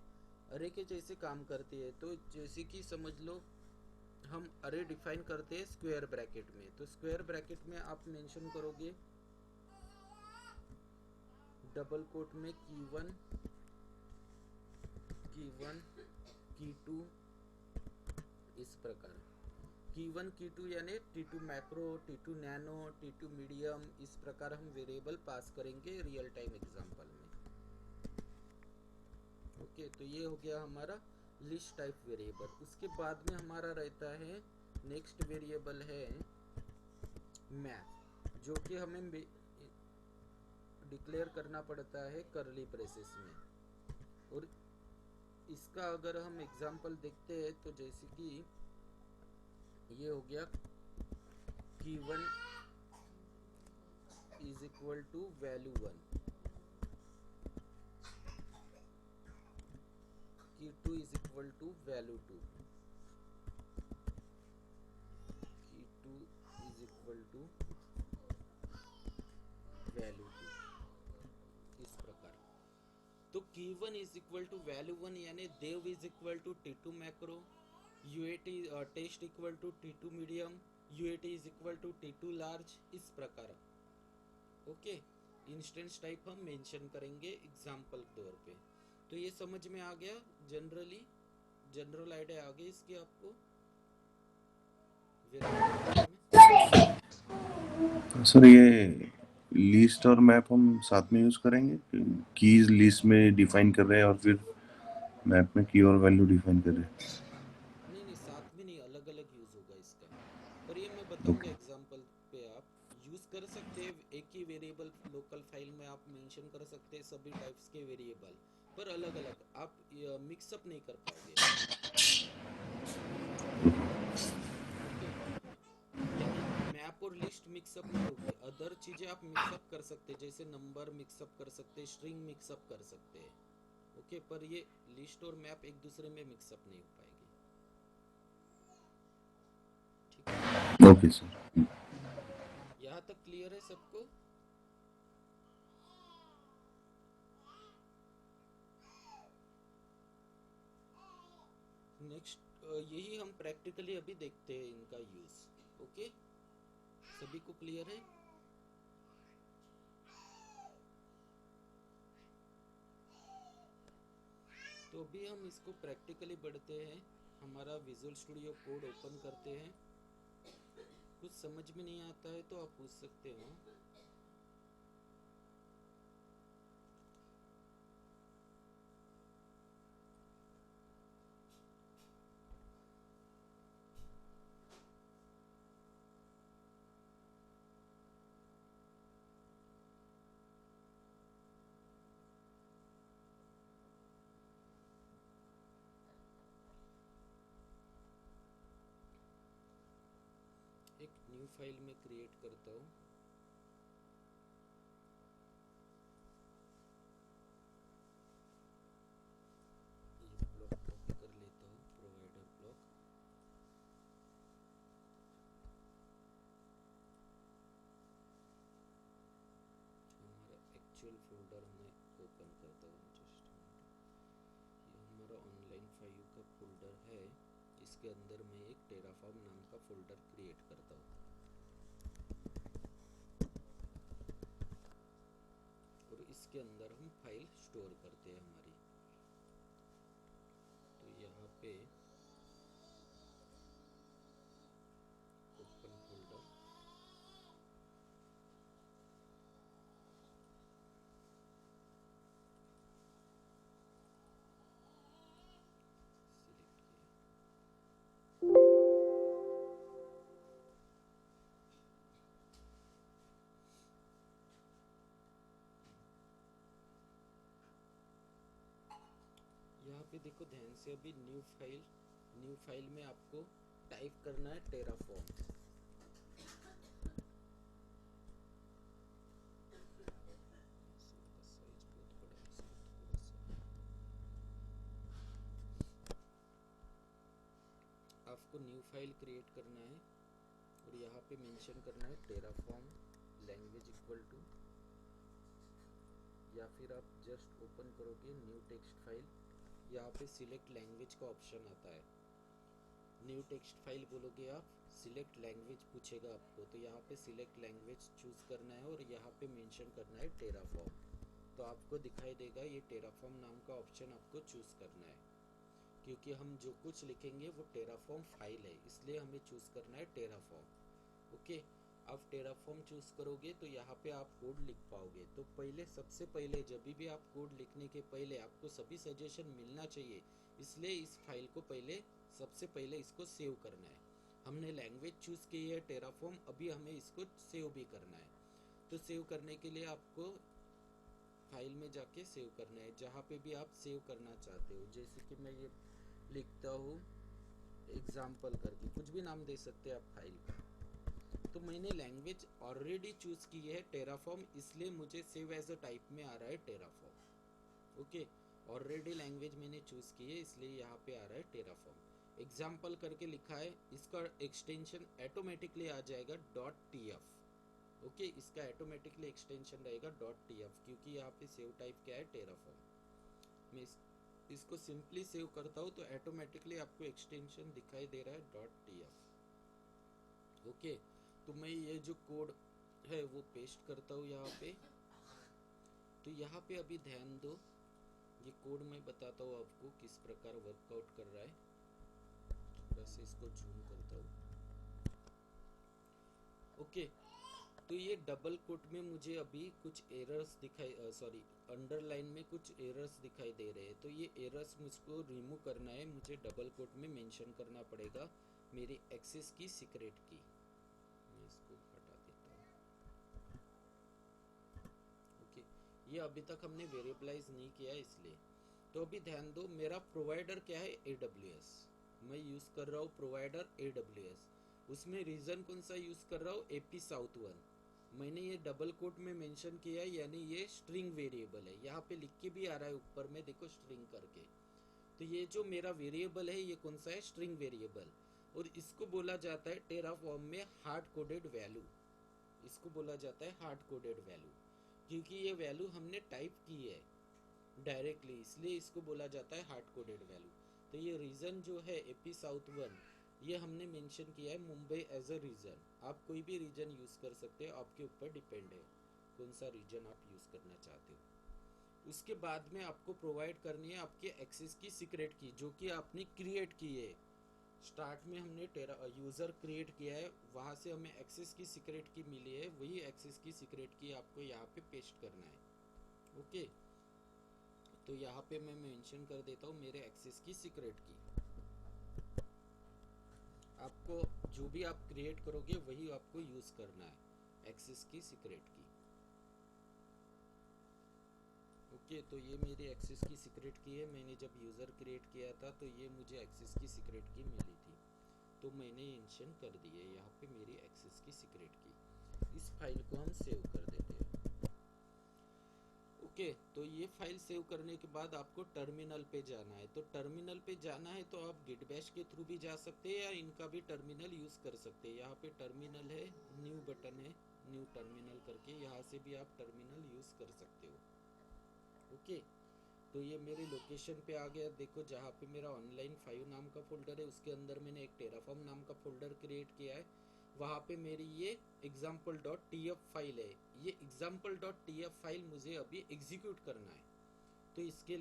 अरे के जैसे काम करती है। तो जैसे कि समझ लो हम अरे डिफाइन करते हैं स्क्वायर ब्रैकेट में। तो स्क्वायर ब्रैकेट में आप मेंशन करोगे डबल कोट में की1 की2 इस प्रकार। की1 की2 यानी t2 macro, t2 nano, t2 medium, इस प्रकार हम वेरिएबल पास करेंगे रियल टाइम एग्जांपल में। ओके, तो ये हो गया हमारा लिस्ट टाइप वेरिएबल। उसके बाद में हमारा रहता है नेक्स्ट वेरिएबल है मैप, जो कि हमें डिक्लेयर करना पड़ता है करली ब्रेसेस में। और इसका अगर हम एग्जांपल देखते हैं तो जैसे कि ये हो गया की1 इज इक्वल टू वैल्यू 1, की2 इज इक्वल टू वैल्यू 2, की2 इज इक्वल टू वैल्यू 2, इस प्रकार। तो की1 इज इक्वल टू वैल्यू 1 यानी dev is equal to t2 micro, UAT test equal to t2 medium, UAT is equal to t2 large, इस प्रकार। Okay, instance type हम mention करेंगे एग्जांपल तौर पे। तो ये समझ में आ गया, जनरल आइडिया आ गई इसकी आपको। सर ये लिस्ट और मैप हम साथ में यूज करेंगे, कीज लिस्ट में डिफाइन कर रहे हैं और फिर मैप में की और वैल्यू डिफाइन कर रहे हैं। नहीं, साथ में नहीं, अलग अलग यूज होगा इसका। पर ये मैं बताऊंगा एग्जांपल पे, आप यूज कर सकते हैं एक ही वेरिएबल लोकल फाइल में, आप मेंशन कर सकते हैं सभी टाइप्स के वेरिएबल, पर अलग अलग आप मिक्सअप नहीं कर पाओगे। ओके, यानी मैप और लिस्ट मिक्सअप नहीं होगी। अदर चीजें आप मिक्सअप कर सकते हैं, जैसे नंबर मिक्सअप कर सकते हैं, स्ट्रिंग मिक्सअप कर सकते हैं। ओके, पर ये लिस्ट और मैप एक दूसरे में मिक्सअप नहीं हो पाएगी। ओके सर, यहाँ तक क्लियर है सबको? नेक्स्ट यही हम प्रैक्टिकली अभी देखते हैं इनका यूज। ओके, सभी को क्लियर है? तो अभी हम इसको प्रैक्टिकली बढ़ते हैं। हमारा विजुअल स्टूडियो कोड ओपन करते हैं। कुछ समझ में नहीं आता है तो आप पूछ सकते हो। एक न्यू फाइल में क्रिएट करता हूँ। ये ब्लॉक कॉपी कर लेता हूँ, प्रोवाइडर ब्लॉक। हमारा एक्चुअल फोल्डर मैं ओपन करता हूँ। जस्ट ये हमारा ऑनलाइन 5 का फोल्डर है। इसके अंदर मैं एक टेराफॉर्म नाम का फोल्डर क्रिएट करता हूँ और इसके अंदर हम फाइल स्टोर करते हैं हमारी। तो यहाँ पे ओपन फोल्डर, सिलेक्ट किया। यहाँ पे देखो ध्यान से, अभी न्यू फाइल में आपको टाइप करना है टेराफॉर्म। साइज बहुत बड़ा है, इसको थोड़ा सा आपको न्यू फाइल क्रिएट करना है और यहाँ पे मेंशन करना है टेराफॉर्म लैंग्वेज इक्वल टू, या फिर आप जस्ट ओपन करोगे न्यू टेक्स्ट फाइल। यहाँ पे सिलेक्ट लैंग्वेज का ऑप्शन आता है। न्यू टेक्स्ट फाइल बोलोगे आप, सिलेक्ट लैंग्वेज पूछेगा आपको, तो यहाँ पे सिलेक्ट लैंग्वेज चूज करना है और यहाँ पे मेंशन करना है टेराफॉर्म। तो आपको दिखाई देगा ये टेराफॉर्म नाम का ऑप्शन आपको चूज करना है, क्योंकि हम जो कुछ लिखेंगे वो टेराफॉर्म फाइल है, इसलिए हमें चूज करना है टेराफॉर्म। ओके, आप टेराफॉर्म चूज करोगे तो यहाँ पे आप कोड लिख पाओगे। तो पहले, सबसे पहले जब भी आप कोड लिखने के पहले आपको सभी सजेशन मिलना चाहिए, इसलिए इस फाइल को पहले, सबसे पहले इसको सेव करना है। हमने लैंग्वेज चूज की है टेराफॉर्म, अभी हमें इसको सेव भी करना है। तो सेव करने के लिए आपको फाइल में जाके सेव करना है, जहाँ पे भी आप सेव करना चाहते हो। जैसे कि मैं ये लिखता हूँ एग्जाम्पल करके, कुछ भी नाम दे सकते हैं आप फाइल का। तो मैंने लैंग्वेज ऑलरेडी चूज की है टेराफॉर्म, इसलिए मुझे सेव एज अ टाइप में आ रहा है टेराफॉर्म। ओके, ऑलरेडी लैंग्वेज मैंने चूज की है, इसलिए यहाँ पे आ रहा है टेराफॉर्म। एग्जाम्पल करके लिखा है, इसका एक्सटेंशन ऑटोमेटिकली आ जाएगा .tf। ओके, इसका ऑटोमेटिकली एक्सटेंशन रहेगा .tf, क्योंकि यहाँ पे सेव टाइप क्या है, टेराफॉर्म। मैं इसको सिंपली सेव करता हूँ तो ऑटोमेटिकली आपको एक्सटेंशन दिखाई दे रहा है .tf। ओके, तो मैं ये जो कोड है वो पेस्ट करता हूँ यहाँ पे। तो यहाँ पे अभी ध्यान दो, ये कोड मैं बताता हूँ आपको किस प्रकार वर्कआउट कर रहा है। थोड़ा सा इसको जूम करता हूँ। ओके, तो ये डबल कोट में मुझे अभी कुछ एरर्स दिखाई, सॉरी, अंडरलाइन में कुछ एरर्स दिखाई दे रहे हैं। तो ये एरर्स मुझको रिमूव करना है, मुझे डबल कोट में मेंशन करना पड़ेगा मेरी एक्सेस की सीक्रेट की। मैं इसको हटा देता हूँ। ओके, ये अभी तक हमने वेरिएबलाइज नहीं किया इसलिए। तो अभी ध्यान दो, मेरा प्रोवाइडर क्या है, AWS। मैं यूज कर रहा हूँ प्रोवाइडर AWS। उसमें रीजन कौन सा यूज कर रहा हूँ, AP South 1। मैंने ये डबल कोट में मेंशन किया है, यानी ये स्ट्रिंग वेरिएबल है। यहाँ पे लिख के भी आ रहा है ऊपर में, देखो स्ट्रिंग करके। तो ये जो मेरा वेरिएबल है ये कौन सा है, स्ट्रिंग वेरिएबल। और इसको बोला जाता है टेराफॉर्म में हार्ड कोडेड वैल्यू। इसको बोला जाता है हार्ड कोडेड वैल्यू, क्योंकि ये वैल्यू हमने टाइप की है डायरेक्टली, इसलिए इसको बोला जाता है हार्ड कोडेड वैल्यू। तो ये रीजन जो है AP South 1, ये हमने मेंशन किया है मुंबई एज अ रीजन। आप कोई भी रीजन यूज़ कर सकते हो, आपके ऊपर डिपेंड है कौन सा रीजन आप यूज़ करना चाहते हो। उसके बाद में आपको प्रोवाइड करनी है आपके एक्सेस की सीक्रेट की, जो कि आपने क्रिएट की है। स्टार्ट में हमने यूज़र क्रिएट किया है, वहाँ से हमें एक्सेस की सीक्रेट की मिली है, वही एक्सेस की सीक्रेट की आपको यहाँ पे पेस्ट करना है। ओके, तो यहाँ पे मैं मेंशन कर देता हूँ मेरे एक्सेस की सीक्रेट की। आपको जो भी आप क्रिएट करोगे वही आपको यूज़ करना है, एक्सेस की सीक्रेट की। ओके, तो ये मेरी एक्सेस की सीक्रेट की है। मैंने जब यूज़र क्रिएट किया था तो ये मुझे एक्सेस की सीक्रेट की मिली थी, तो मैंने मेंशन कर दी है यहाँ पे मेरी एक्सेस की सीक्रेट की। इस फाइल को हम सेव कर देते हैं। ओके, तो ये फाइल सेव करने के बाद आपको टर्मिनल पे जाना है। तो टर्मिनल पे जाना है तो आप गिट बैश के थ्रू भी जा सकते हैं या इनका भी टर्मिनल यूज़ कर सकते हैं। यहाँ पे टर्मिनल है, न्यू बटन है, न्यू टर्मिनल करके, यहाँ से भी आप टर्मिनल यूज़ कर सकते हो। ओके, तो ये मेरी लोकेशन पे आ गया। देखो जहाँ पे मेरा ऑनलाइन 5 नाम का फोल्डर है उसके अंदर मैंने एक टेराफॉर्म नाम का फोल्डर क्रिएट किया है। वहाँ पे मेरी ये example.tf फाइल है। ये example.tf फाइल मुझे अभी एग्जीक्यूट करना है, तो इसके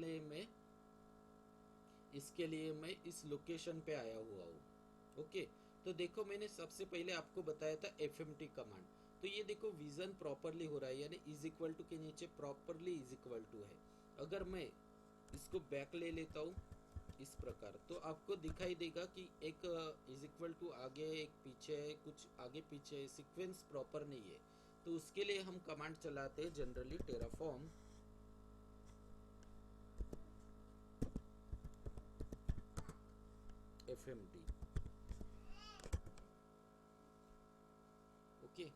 लिए मैं इस लोकेशन पे आया हुआ हूँ। ओके, तो देखो मैंने सबसे पहले आपको बताया था fmt कमांड। तो ये देखो विजन प्रॉपरली हो रहा है, यानी इज इक्वल टू के नीचे प्रॉपरली इज इक्वल टू है। अगर मैं इसको बैक ले लेता हूँ इस प्रकार, तो आपको दिखाई देगा कि एक इज इक्वल टू आगे एक पीछे है, कुछ आगे पीछे है, सीक्वेंस प्रॉपर नहीं है। तो उसके लिए हम कमांड चलाते हैं जनरली टेराफॉर्म fmt। ओके,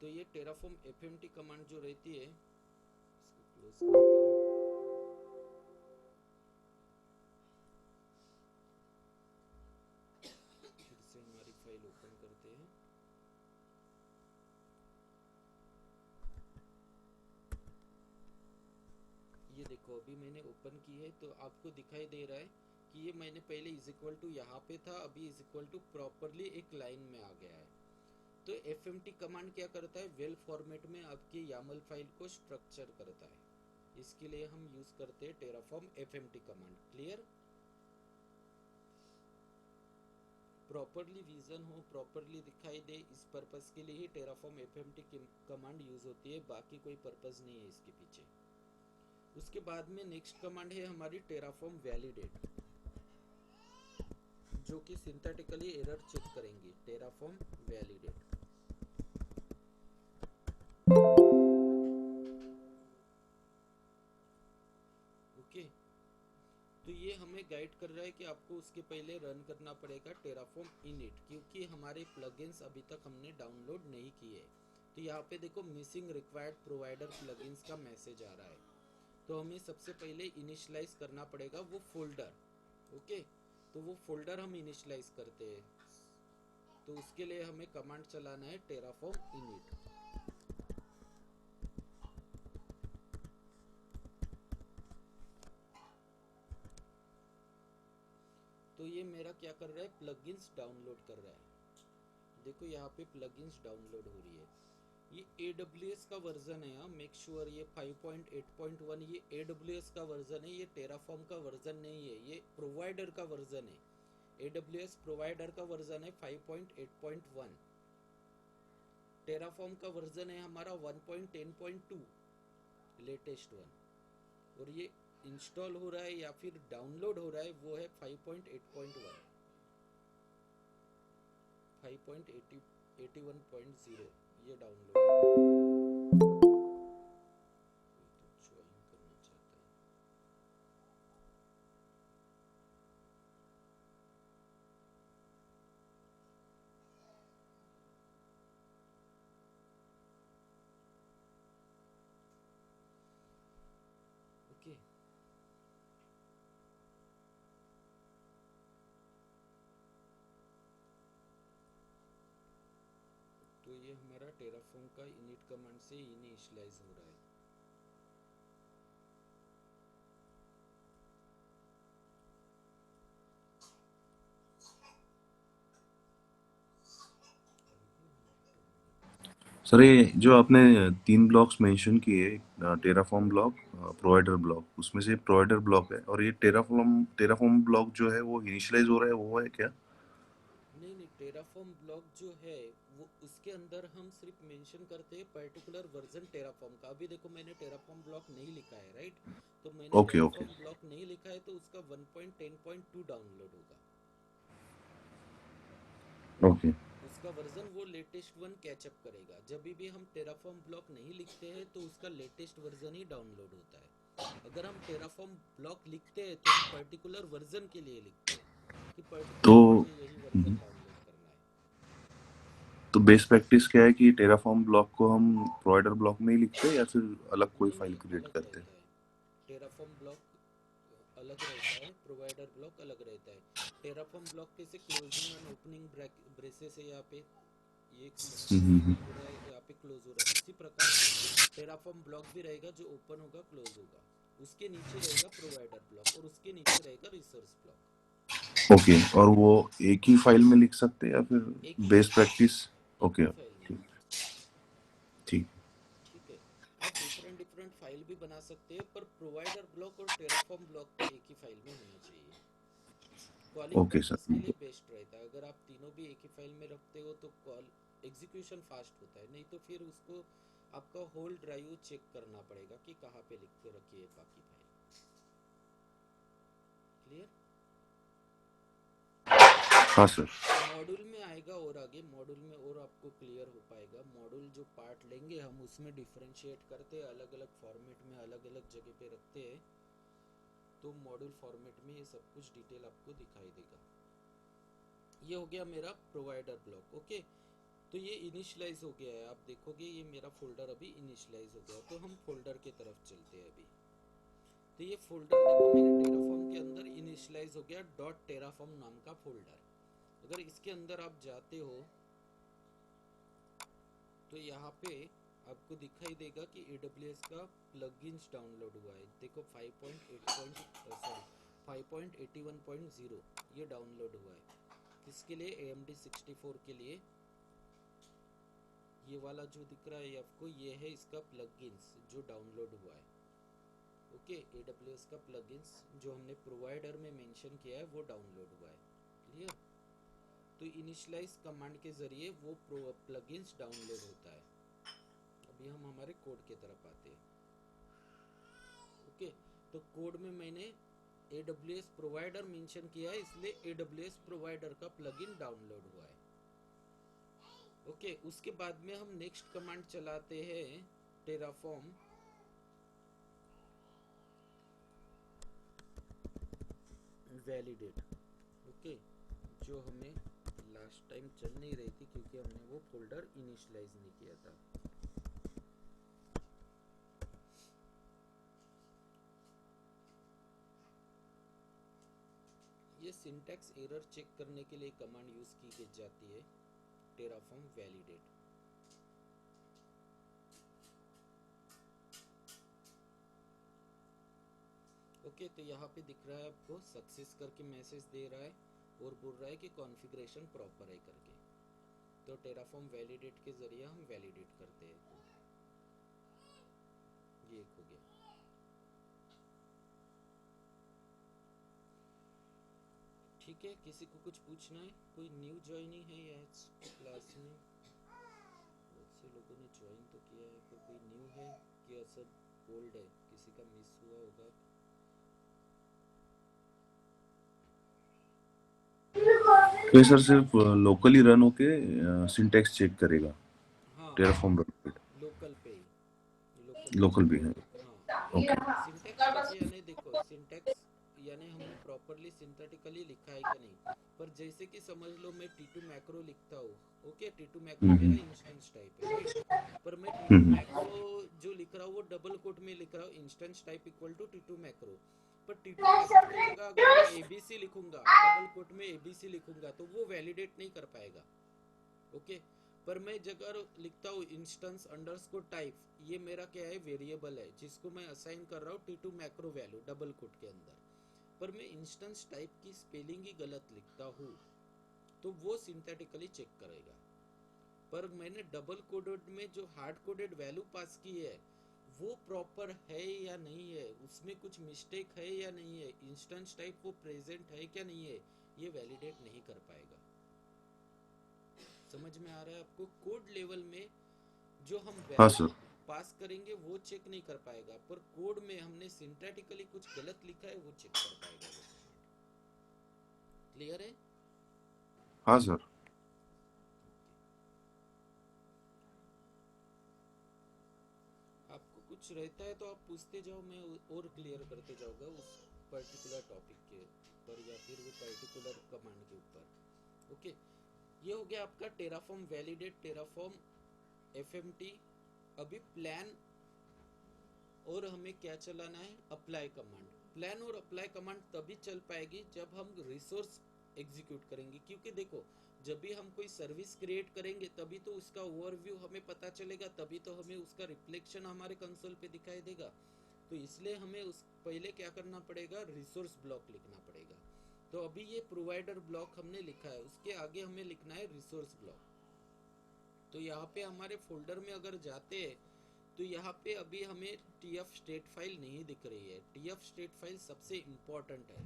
तो ये टेराफॉर्म fmt कमांड जो रहती है, इसको क्लोज करते हैं, फिर से हमारी फाइल ओपन करते हैं। ये देखो अभी मैंने ओपन की है, तो आपको दिखाई दे रहा है कि ये मैंने पहले इज इक्वल टू यहाँ पे था, अभी इज इक्वल टू प्रॉपरली एक लाइन में आ गया है। तो fmt कमांड क्या करता है, वेल फॉर्मेट में आपकी यामल फाइल को स्ट्रक्चर करता है। इसके लिए हम यूज करते हैं Terraform fmt command. Clear? Properly vision हो, प्रॉपरली दिखाई दे, इस पर्पस के लिए ही टेराफॉर्म fmt कमांड यूज होती है, बाकी कोई पर्पस नहीं है इसके पीछे। उसके बाद में नेक्स्ट कमांड है हमारी टेराफॉर्म वैलिडेट, जो कि सिंथेटिकली एरर चेक करेंगी। Terraform validate. ओके, तो ये हमें गाइड कर रहा है कि आपको उसके पहले रन करना पड़ेगा टेराफॉर्म इनिट, क्योंकि हमारे प्लगइन्स अभी तक हमने डाउनलोड नहीं किए। तो यहाँ पे देखो मिसिंग रिक्वायर्ड प्रोवाइडर प्लगइन्स का मैसेज आ रहा है। तो हमें सबसे पहले इनिशियलाइज करना पड़ेगा वो फोल्डर। ओके, तो वो फोल्डर हम इनिशियलाइज करते हैं। तो उसके लिए हमें कमांड चलाना है टेराफॉर्म इनिट। तो ये मेरा क्या कर रहा है, प्लगइन्स डाउनलोड कर रहा है। देखो यहाँ पे प्लगइन्स डाउनलोड हो रही है। ये AWS का वर्जन है, मेक श्योर ये 5.8.1 ये AWS का वर्जन है, ये टेराफॉर्म का वर्जन नहीं है, ये प्रोवाइडर का वर्जन है। AWS प्रोवाइडर का वर्जन है 5.8.1, टेराफॉर्म का वर्जन है हमारा 1.10.2 लेटेस्ट वन, और ये इंस्टॉल हो रहा है या फिर डाउनलोड हो रहा है वो है 5.8.1 5.81.0 ये डाउनलोड ज्वाइन करना चाहता है। ओके, तो ये हमारा टेराफॉर्म का इनिट कमांड से इनिशियलाइज हो रहा है। सर ये जो आपने 3 ब्लॉक्स मेंशन किए, टेराफॉर्म ब्लॉक, प्रोवाइडर ब्लॉक, उसमें से प्रोवाइडर ब्लॉक है, और ये टेराफॉर्म ब्लॉक जो है वो इनिशियलाइज हो रहा है, वो है क्या? नहीं नहीं, टेराफॉर्म ब्लॉक जो है वो उसके अंदर हम सिर्फ मेंशन करते हैं पर्टिकुलर वर्जन टेराफॉर्म का। अभी देखो मैंने टेराफॉर्म ब्लॉक नहीं लिखा है, राइट? तो मैंने ओके ओके टेराफॉर्म ब्लॉक नहीं लिखा है तो उसका 1.10.2 डाउनलोड होगा। ओके उसका वर्जन वो लेटेस्ट वन कैचअप करेगा। जब भी हम टेराफॉर्म ब्लॉक नहीं लिखते हैं तो उसका लेटेस्ट वर्जन ही डाउनलोड होता है। अगर हम टेराफॉर्म ब्लॉक लिखते हैं तो हम पर्टिकुलर वर्जन के लिए लिखते हैं कि तो पर्टिकुलर मुझे यही वर्जन डाउनलोड करना है। तो बेस्ट प्रैक्टिस क्या है कि टेराफॉर्म ब्लॉक को हम प्रोवाइडर ब्लॉक में ही लिखते हैं या फिर अलग कोई नहीं फाइल नहीं, क्रिएट अलग करते हैं? रहता है। टेराफॉर्म ब्लॉक अलग रहता है, प्रोवाइडर ब्लॉक अलग रहता है। टेराफॉर्म ब्लॉक कैसे क्लोजिंग एंड ओपनिंग ब्रेसेस है यहाँ पे, ये हम्म। ओपन हो रहा है, यहाँ पे क्लोज हो रहा है, उसी प्रकार से टेराफॉर्म ब्लॉक भी रहेगा जो ओपन होगा क्लोज होगा। उसके नीचे रहेगा प्रोवाइडर ब्लॉक और उसके नीचे रहेगा रिसोर्स ब्लॉक। ओके, और वो एक ही फाइल में लिख सकते हैं या फिर एक ही बेस्ट फाइल में, प्रैक्टिस? एक ओके ही फाइल में। ठीक ठीक। ठीक है, आप डिफरेंट डिफरेंट फाइल भी बना सकते हैं पर प्रोवाइडर ब्लॉक और टेराफॉर्म ब्लॉक तो एक ही फाइल में होना चाहिए। कॉलिंग ओके पर्पस के सर। लिए बेस्ट रहता है। अगर आप तीनों भी एक ही फाइल में रखते हो तो कॉल एग्जीक्यूशन फास्ट होता है, नहीं तो फिर उसको आपका होल ड्राइव चेक करना पड़ेगा कि कहाँ पे लिख के रखी है बाकी फाइल। क्लियर? हाँ सर। मॉड्यूल में आएगा और आगे मॉड्यूल में और आपको क्लियर हो पाएगा। मॉड्यूल जो पार्ट लेंगे हम उसमें डिफरेंशिएट करते हैं, अलग अलग फॉर्मेट में अलग अलग जगह पे रखते हैं, तो मॉड्यूल फॉर्मेट में ये सब कुछ डिटेल आपको दिखाई देगा। ये हो गया मेरा प्रोवाइडर ब्लॉक। ओके, तो ये इनिशियलाइज हो गया है, आप देखोगे ये मेरा फोल्डर अभी इनिशियलाइज हो गया। तो हम फोल्डर की तरफ चलते हैं अभी। तो ये फोल्डर देखो मैंने टेराफॉर्म के अंदर इनिशियलाइज हो गया डॉट टेराफॉर्म नाम का फोल्डर। अगर इसके अंदर आप जाते हो तो यहाँ पे आपको दिखाई देगा कि AWS का प्लगइन्स डाउनलोड हुआ है। देखो 5.81.0 ये डाउनलोड हुआ है। किसके लिए? AMD 64 के लिए। ये वाला जो दिख रहा है आपको, ये है इसका प्लगइन्स जो डाउनलोड हुआ है। ओके, AWS का प्लगइन्स जो हमने प्रोवाइडर में मेंशन किया है वो डाउनलोड हुआ है। क्लियर? तो इनिशियलाइज कमांड के जरिए वो प्लगइन्स डाउनलोड होता है। अभी हम हमारे कोड की तरफ आते हैं। ओके, तो कोड में मैंने AWS प्रोवाइडर मेंशन किया है, इसलिए AWS प्रोवाइडर का प्लगइन डाउनलोड हुआ है। ओके, उसके बाद में हम नेक्स्ट कमांड चलाते हैं टेराफॉर्म वैलिडेट। ओके, जो हमें लास्ट टाइम चल नहीं रही थी क्योंकि हमने वो फोल्डर इनिशियलाइज नहीं किया था। ये सिंटैक्स एरर चेक करने के लिए कमांड यूज की जाती है, टेराफॉर्म वैलिडेट। ओके, तो यहाँ पे दिख रहा है आपको सक्सेस करके मैसेज दे रहा है और बोल रहा है कि कॉन्फ़िगरेशन प्रॉपर है करके। तो टेराफॉर्म वैलिडेट के जरिए हम वैलिडेट करते हैं। ये एक हो गया। ठीक है, किसी को कुछ पूछना है? कोई न्यू ज्वाइनिंग है या क्लास में? बहुत से लोगों ने ज्वाइन तो किया है, पर कोई न्यू है कि सब ओल्ड है? किसी का मिस हुआ होगा। तो ये सर सिर्फ लोकली रन होके सिंटैक्स चेक करेगा, हाँ हाँ, टेराफॉर्म रन लोकल पे ही, लोकल पे लोकल चेक भी है? करेगा। हाँ, ओके सिंटैक्स कैसे, यानी देखो सिंटैक्स यानी हमने प्रॉपरली सिंथेटिकली लिखा है कि नहीं। पर जैसे कि समझ लो मैं T2 मैक्रो लिखता हूँ। ओके, T2 मैक्रो मेरा हम्म इंस्टेंस टाइप है, राइट? पर मैं T2 हम्म मैक्रो जो लिख रहा हूँ वो डबल कोट में लिख रहा हूँ, instance type equal to T2 macro. पर T2 मैक्रो की जगह अगर मैं ABC लिखूंगा, डबल कोट में ABC लिखूंगा, तो वो वैलिडेट नहीं कर पाएगा। ओके, पर मैं जगह लिखता हूँ इंस्टेंस अंडरस्कोर टाइप, ये मेरा क्या है? वेरिएबल है जिसको मैं असाइन कर रहा हूँ T2 macro value double coat के अंदर। पर मैं इंस्टेंस टाइप की स्पेलिंग ही गलत लिखता हूँ तो वो सिंथेटिकली चेक करेगा। पर मैंने डबल कोडेड में जो हार्ड कोडेड वैल्यू पास की है वो प्रॉपर है या नहीं है, उसमें कुछ मिस्टेक है या नहीं है, इंस्टेंस टाइप वो प्रेजेंट है क्या नहीं है, ये वैलिडेट नहीं कर पाएगा। समझ में आ रहा है आपको? कोड लेवल में जो हम हाँ वैल्यू सर। पास करेंगे वो चेक नहीं कर पाएगा, पर कोड में हमने सिंटैटिकली कुछ गलत लिखा है वो चेक कर पाएगा वो। क्लियर है? हाँ सर। आपको कुछ रहता है तो आप पूछते जाओ, मैं और क्लियर करते जाऊंगा उस पर्टिकुलर टॉपिक के ऊपर या फिर वो पर्टिकुलर कमांड के ऊपर। ओके, ये हो गया आपका टेराफॉर्म वैलिडेट, टेराफॉर्म एफएमटी। अभी प्लान और हमें क्या चलाना है, अप्लाई कमांड। प्लान और अप्लाई कमांड तभी चल पाएगी जब हम रिसोर्स एग्जीक्यूट करेंगे, क्योंकि देखो जब भी हम कोई सर्विस क्रिएट करेंगे तभी तो उसका ओवरव्यू हमें पता चलेगा, तभी तो हमें उसका रिफ्लेक्शन हमारे कंसोल पे दिखाई देगा। तो इसलिए हमें उस पहले क्या करना पड़ेगा, रिसोर्स ब्लॉक लिखना पड़ेगा। तो अभी ये प्रोवाइडर ब्लॉक हमने लिखा है, उसके आगे हमें लिखना है रिसोर्स ब्लॉक। तो यहाँ पे हमारे फोल्डर में अगर जाते हैं तो यहाँ पे अभी हमें tf स्टेट फाइल नहीं दिख रही है। tf स्टेट फाइल सबसे इम्पोर्टेंट है।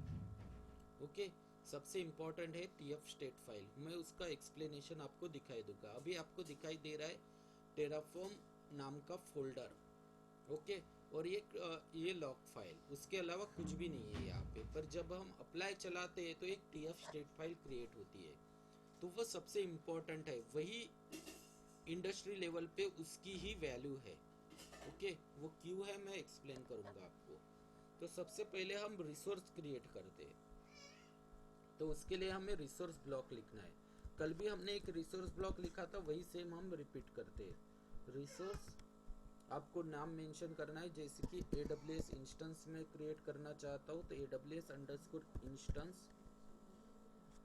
ओके, सबसे इम्पोर्टेंट है tf स्टेट फाइल। मैं उसका एक्सप्लेनेशन आपको दिखाई दूंगा। अभी आपको दिखाई दे रहा है टेराफॉर्म नाम का फोल्डर। ओके, और ये लॉग फाइल, उसके अलावा कुछ भी नहीं है यहाँ पे। पर जब हम अप्लाई चलाते हैं तो एक tf स्टेट फाइल क्रिएट होती है, तो वो सबसे इम्पोर्टेंट है। वही इंडस्ट्री लेवल पे उसकी ही वैल्यू है। ओके, वो क्यों है मैं एक्सप्लेन करूंगा आपको। तो सबसे पहले हम रिसोर्स क्रिएट करते हैं, तो उसके लिए हमें रिसोर्स ब्लॉक लिखना है। कल भी हमने एक रिसोर्स ब्लॉक लिखा था, वही सेम हम रिपीट करते हैं। रिसोर्स आपको नाम मेंशन करना है, जैसे कि AWS इंस्टेंस में क्रिएट करना चाहता हूँ तो AWS_इंस्टेंस।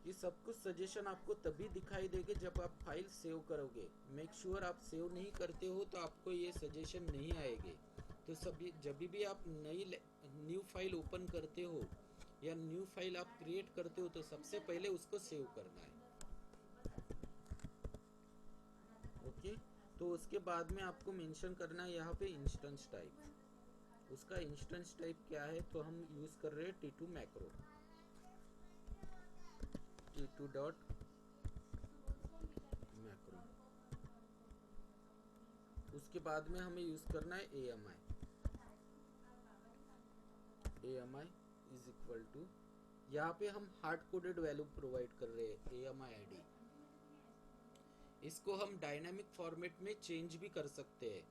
ये सब कुछ सजेशन आपको तभी दिखाई देंगे जब आप फाइल सेव करोगे। मेक श्योर आप सेव नहीं करते हो तो आपको ये सजेशन नहीं आएंगे। तो सभी जब भी आप न्यू फाइल ओपन करते हो या न्यू फाइल आप क्रिएट करते हो तो सबसे पहले उसको सेव करना है। ओके, तो उसके बाद में आपको मेंशन करना है यहाँ पे इंस्टेंस टाइप। उसका इंस्टेंस टाइप क्या है, तो हम यूज कर रहे हैं T2 macro, T2 dot macro. उसके बाद में हमें यूज करना है AMI। AMI is equal to, यहाँ पे हम हार्ड कोडेड वैल्यू प्रोवाइड कर रहे हैं AMI ID। इसको हम डायनामिक फॉर्मेट में चेंज भी कर सकते हैं।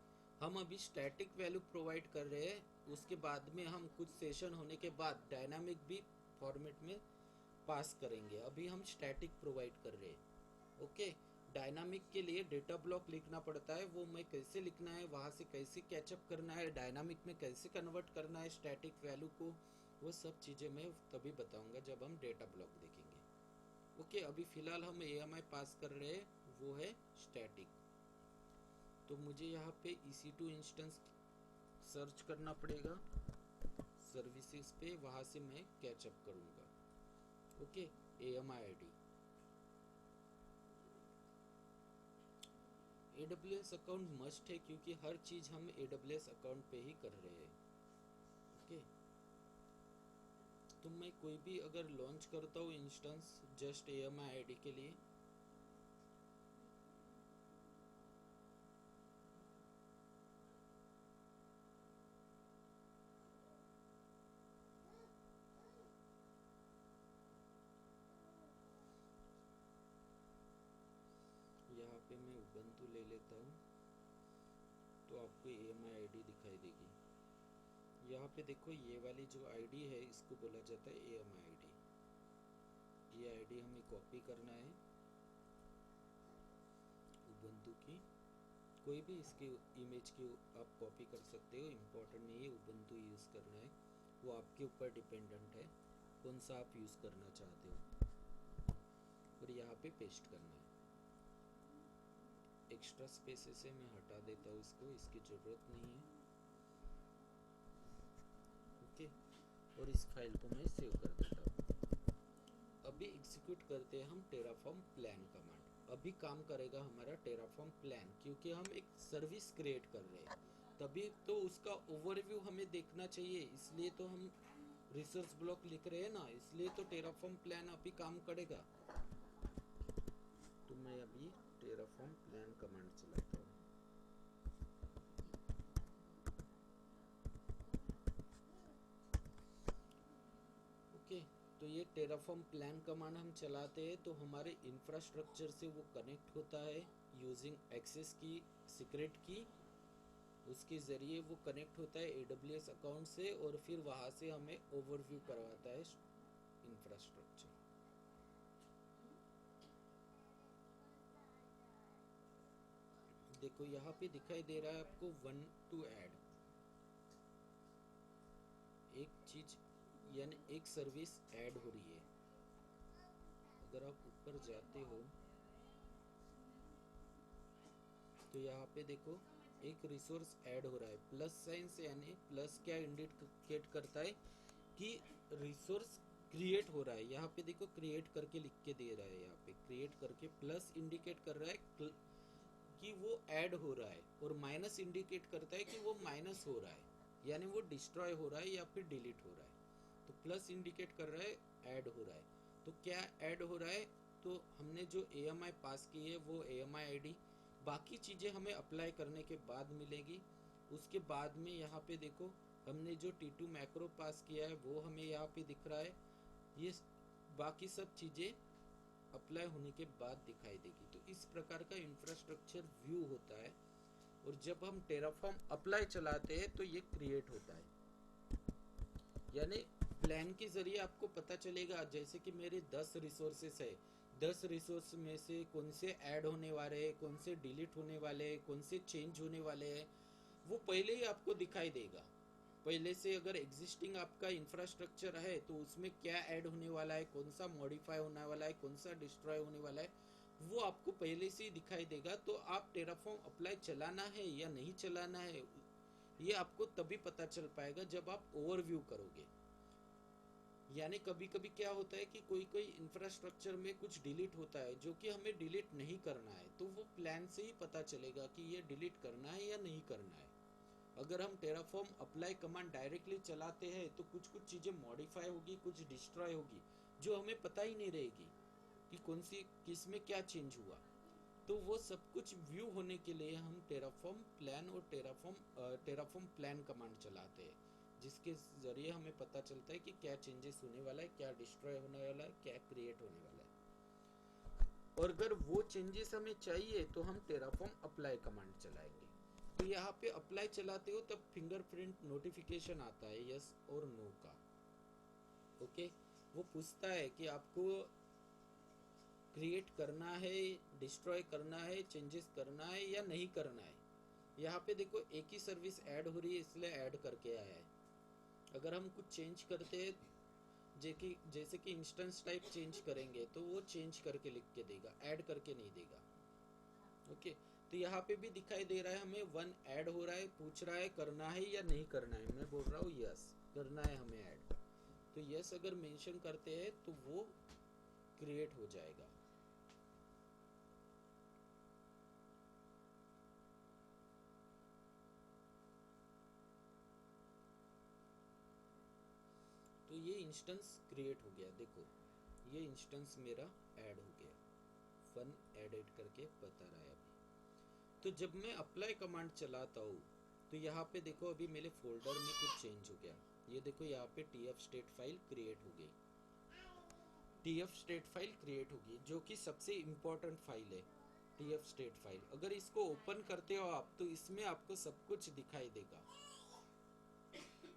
हम अभी स्टैटिक वैल्यू प्रोवाइड कर रहे हैं, उसके बाद में हम कुछ सेशन होने के बाद डायनामिक भी फॉर्मेट में पास करेंगे। अभी हम स्टैटिक प्रोवाइड कर रहे हैं। ओके, डायनामिक के लिए डेटा ब्लॉक लिखना पड़ता है, वो मैं कैसे लिखना है, वहाँ से कैसे कैचअप करना है, डायनामिक में कैसे कन्वर्ट करना है स्टैटिक वैल्यू को, वो सब चीज़ें मैं तभी बताऊंगा जब हम डेटा ब्लॉक देखेंगे। ओके, अभी फिलहाल हम AMI पास कर रहे हैं, वो है स्टैटिक। तो मुझे यहाँ पे EC2 इंस्टेंस सर्च करना पड़ेगा सर्विसेज पे, वहाँ से मैं कैचअप करूँगा। Okay, AMI ID। AWS account must है क्योंकि हर चीज़ हम AWS अकाउंट पे ही कर रहे हैं। ओके, तो मैं कोई भी अगर लॉन्च करता हूँ इंस्टेंस जस्ट AMI ID के लिए, यहाँ पे मैं उबंटू ले लेता हूँ तो आपको AMI ID दिखाई देगी। यहाँ पे देखो ये वाली जो ID है इसको बोला जाता है AMI ID। ये ID हमें कॉपी करना है उबंटू की, कोई भी इसकी इमेज की आप कॉपी कर सकते हो, इम्पोर्टेंट नहीं है उबंटू यूज़ करना है, वो आपके ऊपर डिपेंडेंट है कौन सा आप यूज़ करना चाहते हो। और यहाँ पे पेस्ट करना है। एक्स्ट्रा स्पेसेस से मैं हटा देता हूँ इसको, इसकी ज़रूरत नहीं है। ओके, और इस फाइल को मैं सेव कर देता हूँ। अभी एग्जीक्यूट करते हैं हम टेराफॉर्म प्लान कमांड। अभी काम करेगा हमारा टेराफॉर्म प्लान, क्योंकि हम एक सर्विस क्रिएट कर रहे हैं, तभी तो उसका ओवरव्यू हमें देखना चाहिए, इसलिए तो हम रिसोर्स ब्लॉक लिख रहे हैं ना, इसलिए तो टेराफॉर्म प्लान अभी काम करेगा। तो मैं अभी टेराफॉर्म प्लान कमांड चलाता हूँ। ओके, तो ये टेराफॉर्म प्लान कमांड हम चलाते हैं तो हमारे इंफ्रास्ट्रक्चर से वो कनेक्ट होता है यूजिंग एक्सेस की, सीक्रेट की, उसके ज़रिए वो कनेक्ट होता है AWS अकाउंट से, और फिर वहाँ से हमें ओवरव्यू करवाता है इंफ्रास्ट्रक्चर। देखो यहाँ पे दिखाई दे रहा है आपको 1 to ऐड, एक चीज यानी एक सर्विस ऐड हो रही है। अगर आप ऊपर जाते हो तो यहाँ पे देखो एक रिसोर्स ऐड हो रहा है, प्लस साइन से, यानी प्लस क्या इंडिकेट करता है कि रिसोर्स क्रिएट हो रहा है। यहाँ पे देखो क्रिएट करके लिख के दे रहा है, यहाँ पे क्रिएट करके प्लस इंडिकेट कर रहा है कि वो ऐड हो रहा है, और माइनस इंडिकेट करता है कि वो माइनस हो रहा है, यानी वो डिस्ट्रॉय हो रहा है या फिर डिलीट हो रहा है। तो प्लस इंडिकेट कर रहा है ऐड हो रहा है। तो क्या ऐड हो रहा है, तो हमने जो AMI पास की है वो AMI ID, बाकी चीज़ें हमें अप्लाई करने के बाद मिलेगी। उसके बाद में यहाँ पे देखो हमने जो T2 मैक्रो पास किया है वो हमें यहाँ पे दिख रहा है, ये बाकी सब चीज़ें अप्लाई होने के बाद दिखाई देगी। तो इस प्रकार का इंफ्रास्ट्रक्चर व्यू होता है, और जब हम टेराफॉर्म अप्लाई चलाते हैं तो ये क्रिएट होता है, यानी प्लान के जरिए आपको पता चलेगा जैसे कि मेरे 10 रिसोर्सेस है, 10 रिसोर्स में से कौन से ऐड होने वाले हैं, कौन से डिलीट होने वाले हैं, कौन से चेंज होने वाले हैं, वो पहले ही आपको दिखाई देगा। पहले से अगर एग्जिस्टिंग आपका इंफ्रास्ट्रक्चर है तो उसमें क्या ऐड होने वाला है, कौन सा मॉडिफाई होने वाला है, कौन सा डिस्ट्रॉय होने वाला है, वो आपको पहले से ही दिखाई देगा। तो आप टेराफॉर्म अप्लाई चलाना है या नहीं चलाना है, ये आपको तभी पता चल पाएगा जब आप ओवरव्यू करोगे। यानी कभी कभी क्या होता है कि कोई कोई इंफ्रास्ट्रक्चर में कुछ डिलीट होता है जो कि हमें डिलीट नहीं करना है, तो वो प्लान से ही पता चलेगा कि ये डिलीट करना है या नहीं करना है। अगर हम टेराफॉर्म अप्लाई कमांड डायरेक्टली चलाते हैं तो कुछ कुछ चीज़ें मॉडिफाई होगी, कुछ डिस्ट्रॉय होगी, जो हमें पता ही नहीं रहेगी कि कौन सी किस में क्या चेंज हुआ। तो वो सब कुछ व्यू होने के लिए हम टेराफॉर्म प्लान और टेराफॉर्म प्लान कमांड चलाते हैं, जिसके ज़रिए हमें पता चलता है कि क्या चेंजेस होने वाला है, क्या डिस्ट्रॉय होने वाला है, क्या क्रिएट होने वाला है। और अगर वो चेंजेस हमें चाहिए तो हम टेराफॉर्म अप्लाई कमांड चलाएंगे। तो यहाँ पे अप्लाई चलाते हो तब फिंगरप्रिंट नोटिफिकेशन आता है यस और नो का। ओके, वो पूछता है कि आपको क्रिएट करना है, डिस्ट्रॉय करना है, चेंजेस करना है या नहीं करना है। यहाँ पे देखो एक ही सर्विस ऐड हो रही है इसलिए ऐड करके आया है। अगर हम कुछ चेंज करते हैं जैसे कि इंस्टेंस टाइप चेंज करेंगे तो वो चेंज करके लिख के देगा, ऐड करके नहीं देगा। ओके, तो यहाँ पे भी दिखाई दे रहा है हमें 1 ऐड हो रहा है, पूछ रहा है करना है या नहीं करना है। मैं बोल रहा हूँ यस, करना है हमें ऐड। तो यस अगर मेंशन करते हैं तो वो क्रिएट हो जाएगा। तो ये इंस्टेंस क्रिएट हो गया, देखो ये इंस्टेंस मेरा ऐड हो गया, 1 एडिट करके बता रहा है अभी। तो जब मैं अप्लाई कमांड चलाता हूँ तो यहाँ पे देखो अभी मेरे फोल्डर में कुछ चेंज हो गया। ये देखो यहाँ पे TF स्टेट फाइल क्रिएट हो गई, TF स्टेट फाइल क्रिएट होगी जो कि सबसे इम्पोर्टेंट फाइल है। TF स्टेट फाइल अगर इसको ओपन करते हो आप तो इसमें आपको सब कुछ दिखाई देगा।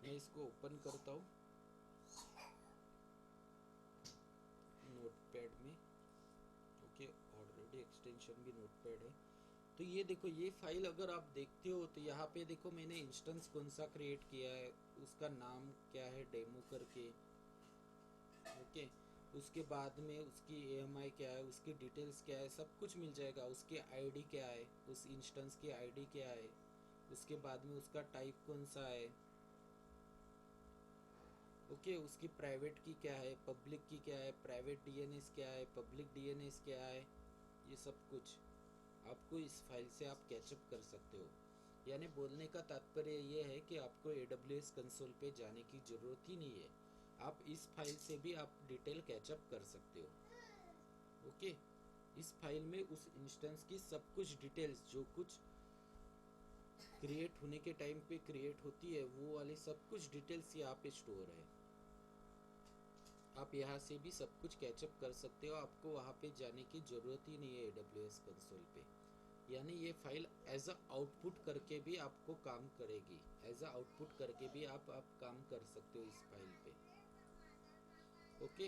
मैं इसको ओपन करता हूँ नोटपैड में। ओके, ऑलरेडी एक्सटेंशन भी नोटपैड है। तो ये देखो ये फाइल अगर आप देखते हो तो यहाँ पे देखो मैंने इंस्टेंस कौन सा क्रिएट किया है, उसका नाम क्या है डेमो करके। ओके, उसके बाद में उसकी AMI क्या है, उसकी डिटेल्स क्या है, सब कुछ मिल जाएगा। उसकी ID क्या है, उस इंस्टेंस की ID क्या है, उसके बाद में उसका टाइप कौन सा है। ओके, उसकी प्राइवेट की क्या है, पब्लिक की क्या है, प्राइवेट DNS क्या है, पब्लिक DNS क्या है। ये सब कुछ आपको इस फाइल से आप कैचअप कर सकते हो। यानी बोलने का तात्पर्य ये है कि आपको AWS कंसोल पे जाने की ज़रूरत ही नहीं है, आप इस फाइल से भी आप डिटेल कैचअप कर सकते हो। ओके, इस फाइल में उस इंस्टेंस की सब कुछ डिटेल्स जो कुछ क्रिएट होने के टाइम पे क्रिएट होती है वो वाली सब कुछ डिटेल्स यहाँ पे स्टोर है। आप यहाँ से भी सब कुछ कैचअप कर सकते हो, आपको वहाँ पे जाने की ज़रूरत ही नहीं है AWS कंसोल पे। यानी ये फाइल एज अ आउटपुट करके भी आपको काम करेगी, एज अ आउटपुट करके भी आप काम कर सकते हो इस फाइल पे। ओके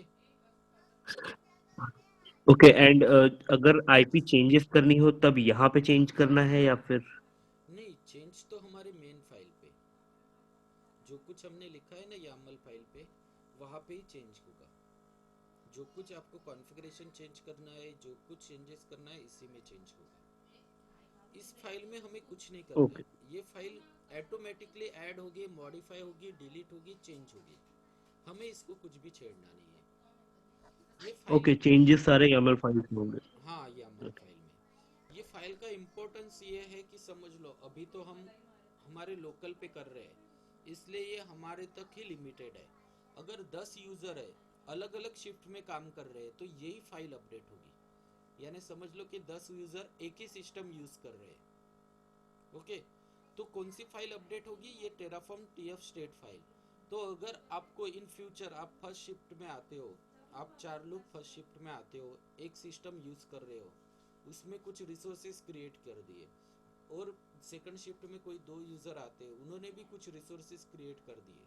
ओके एंड अगर आईपी चेंजेस करनी हो तब यहाँ पे चेंज करना है या फिर नहीं, चेंज तो हमारे मेन फाइल पे जो कुछ हमने लिखा है ना YAML फाइल पे वहाँ पे ही चेंज होगा। जो कुछ आपको कॉन्फ़िगरेशन चेंज करना है, जो कुछ चेंजेस करना है, इसी में चेंज होगा। इस फाइल में हमें कुछ नहीं करना ओके है, ये फाइल ऑटोमेटिकली ऐड होगी, मॉडिफाई होगी, डिलीट होगी, चेंज होगी, हमें इसको कुछ भी छेड़ना नहीं है। ये फाइल ओके चेंजेस सारे YAML फाइल्स में होंगे। हाँ YAML फाइल में ये फाइल का इम्पोर्टेंस ये है कि समझ लो अभी तो हम हमारे लोकल पे कर रहे हैं, इसलिए ये हमारे तक ही लिमिटेड है। अगर 10 यूज़र है अलग अलग शिफ्ट में काम कर रहे हैं तो यही फाइल अपडेट होगी। यानी समझ लो कि 10 यूज़र एक ही सिस्टम यूज़ कर रहे हैं। ओके, तो कौन सी फाइल अपडेट होगी? ये टेराफॉर्म TF स्टेट फाइल। तो अगर आपको इन फ्यूचर आप फर्स्ट शिफ्ट में आते हो, आप 4 लोग फर्स्ट शिफ्ट में आते हो, एक सिस्टम यूज़ कर रहे हो, उसमें कुछ रिसोर्सेज क्रिएट कर दिए, और सेकंड शिफ्ट में कोई 2 यूज़र आते हैं, उन्होंने भी कुछ रिसोर्सेज क्रिएट कर दिए।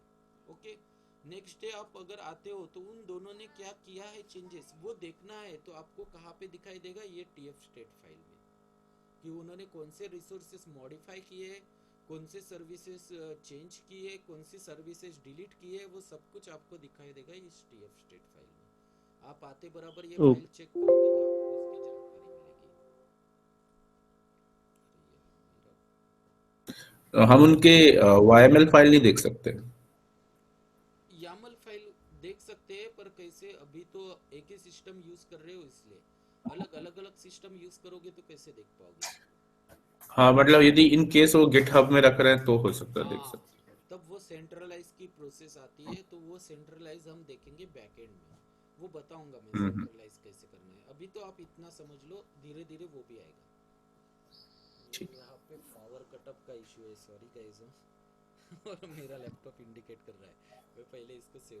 ओके, नेक्स्ट डे आप अगर आते हो तो उन दोनों ने क्या किया है चेंजेस वो देखना है, तो आपको कहाँ पे दिखाई देगा? ये TF स्टेट फाइल में, कि उन्होंने कौन से रिसोर्सेज मॉडिफाई किए, कौन से सर्विसेज चेंज किए, कौन सी सर्विसेज डिलीट किए, वो सब कुछ आपको दिखाई देगा इस TF स्टेट फाइल में। आप आते बराबर ये ओके फाइल चेक करोगे तो आपको इसकी जानकारी मिलेगी। हम उनके YML फाइल नहीं देख सकते। YAML फाइल देख सकते हैं, पर कैसे? अभी तो एक ही सिस्टम यूज कर रहे हो, इसलिए अलग अलग सिस्टम यूज करोगे तो कैसे देख पाओगे? हाँ मतलब यदि इन केस वो गिटहब में रख रहे हैं तो हो सकता है देख हाँ, सकते तब वो सेंट्रलाइज की प्रोसेस आती है, तो वो सेंट्रलाइज हम देखेंगे बैकएंड में, वो बताऊंगा मैं हैं। सेंट्रलाइज कैसे करना है। अभी तो आप इतना समझ लो, धीरे धीरे वो भी आएगा। ये ठीक। यहाँ पे पावर कटअप का इशू है, सॉरी गाइस। और मेरा लैपटॉप इंडिकेट कर रहा है, मैं पहले इसको सेव